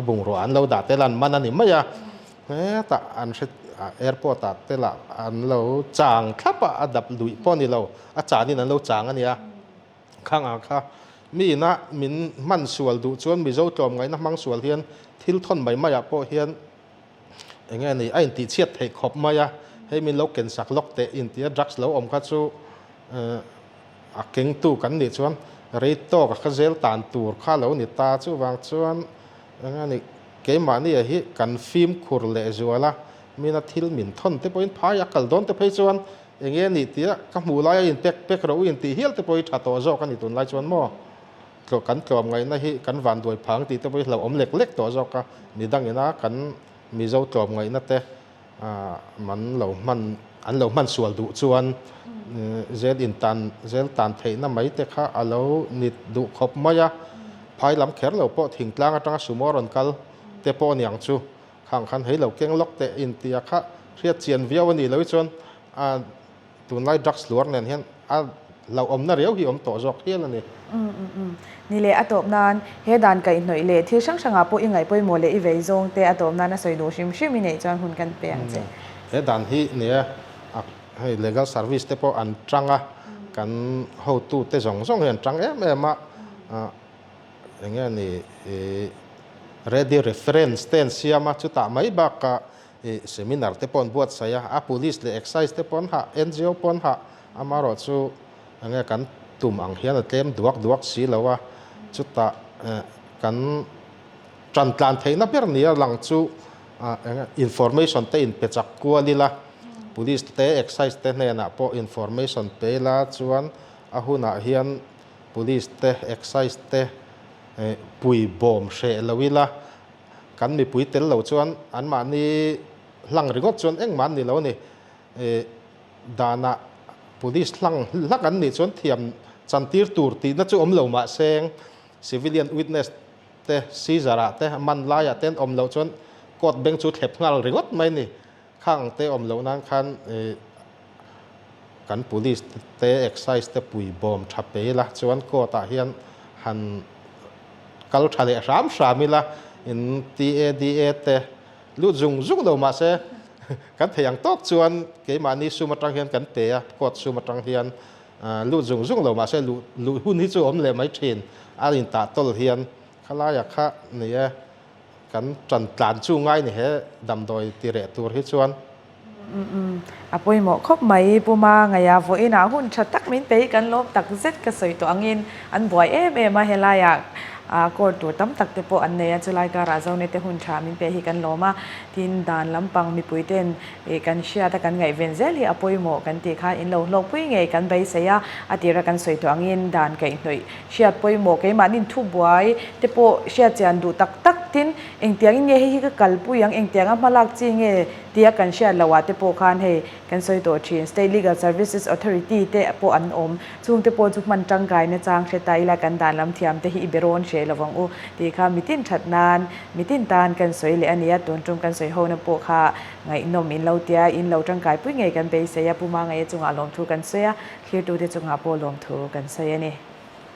บุงรัวอันเราด่าเตลันมันอันนี้ไม่ยากแต่อันเช่นแอร์พอร์ตเตลันอันเราจางครับอันดับดุยป้อนนี่เราอาจารย์นี่นั้นเราจางอันนี้ข้างค่ะมีนะมินมันสวลดูชวนมีเจ้าจอมไงนะมังสวลเฮียนทิลทนใบไม่ยากพอเฮียนอย่างเงี้ยนี่ไอ้ตีเชียดเทขอบไม่ยากให้มีเราเก็นสักล็อกเตอินเดียดรักส์เราอมคัดสู้เก่งตู้กันนี่ชวนเรตโต้กับเซลตานตูร์ข้าเหล่านี่ตาชูวางชวนอย่างนี้เกมมานี่ฮิกันฟิล์มคูร์เลจัวละมีนัดทิลมินทนเตปอยน์พายักกัลดอนเตปอยชวนอย่างนี้นี่ที่ก็มูลายอินเป็กเราอินที่เฮียลเตปอยชัดตัวโจกันนี่ตุนไล่ชวนมั่วก็กันกลมไงนะฮิกันวันด้วยพังที่เตปอยเราอมเล็กตัวโจกันนี่ดังนี้นะกันมีเจ้ากลมไงนั่นแต่มันเราอันเรามันส่วนดุชวนเซลอินตันเทน่าไม่แต่ข้าเรานิดดูขบไม่ยะภายลำแขนเราพอถึงกลางจังสุมอรันกัลแต่พอเนี่ยงชูข้างคันให้เราเก่งล็อกแต่อินเดียข้าเรียกเจียนเวียววันนี้เราชวนตัวไล่ดักสลวร์เนี่ยเห็นเราอมน่าเรียวที่อมต่อจอกเฮียแล้วนี่นี่เลยอตบนานเฮดันกันหน่อยเลยที่ช่างช่างอาปุยังไงปุยโมเลอีเวซงแต่อตบนานน่ะสวยดูชิมมีเนี่ยจวนหุ่นกันเปียงเจเฮดันที่เนี่ยให้ legal service เตปอันจังกันhow to เตจงเห็นจังมาอย่างเงี้ยนี่ ready reference เต้นเสียมาจุดตาไม่บักseminar เตปอนบวชใส่police เลย excise เตปอนหา NGO ปอนหาอามารอดซูอย่างเงี้ยกันตุ่มอังเฮียนเต็มดวกสีแล้วว่าจุดตากันจันทร์เทนับเรื่องนี้หลังจูinformation เตอินเปจากกัวลีละpolice เต excise เตเนี่ยนะพอ information เปล่าชวนหุ่นเฮียน police เต excise เตปุยบอมเชลวิละกันมีปุยเตลเหล่าชวนอันมันนี่หลังริงอชวนเอ็งมันนี่แล้วนี่ดานะ police หลังกันนี่ชวนเทียมจันทีร์ตูร์ตีนั่นจูอมเหล่ามาเซง civilian witness เตซีจาระเตมันลายเต้นอมเหล่าชวนกดเบงจุดเห็บงาริงอไม่นี่ข้างเตอมเหล่านั้นคันกัน police เต excise เตปุยบอมทับไปละชวนก็ตาเฮียนหันกัลทะเลสามมิละอิน TADA เตลุจุงเรามาเสกันเพียงตอกชวนเกี่ยมานี่สุมาตรังเฮียนกันเตะกดสุมาตรังเฮียนลุจุงเรามาเสลุหุ่นที่จูอมเลยไม่เช่นอารินตาตลเฮียนข้าลายข้าเนี่ยกันจันทร์จู่ง่ายนี่เหรอดำโดยตีเรตัวที่ชวนปุยหมอคบไหมปูมาไงอะฝอยหนาหุ่นชัดตักมินไปกันลบตักเซ็ตกระสวยตัวอันอันบ่อยมาเฮลายากก็ตัวตั้มตักเตปอันเนี่ยจะไล่การาเจ้าในเตหุ่นชามินไปฮิกันโลมาทินดานลำปังมีปุยเต้นกันเชียตะกันไงเวนเซลฮีปุยหมอกันตีข้าอินโลปุยไงกันไปเสียอติระกันสวยตัวอันดานกันหน่อยเชียปุยหมอกันมานินทุบไว้เตปเชียจันดูตักทินเองเตียงเงี้ยฮิกกัลปุยยังเองเตียงมาลักจริงเงี้ยเตียกันเชียละว่าเตปคันให้กันสวยตัวชิน State Legal Services Authority เตปอันอมช่วงเตปจุกมันจังไกในจางเชตายละกันดานลำเทียมเตฮิอิเบโรนเชลวังอุตีข้ามิตินชัดนานมิตินตานกันสวยเลยอันนี้ตัวจงกันสวยโหนปูข้าไงนมอินเราเตียอินเราจังไกปุ้ยไงกันไปเสียปูมาไงจงอารมณ์ทูกันเสียคิดดูที่จงหาปูลมทูกันเสียนี่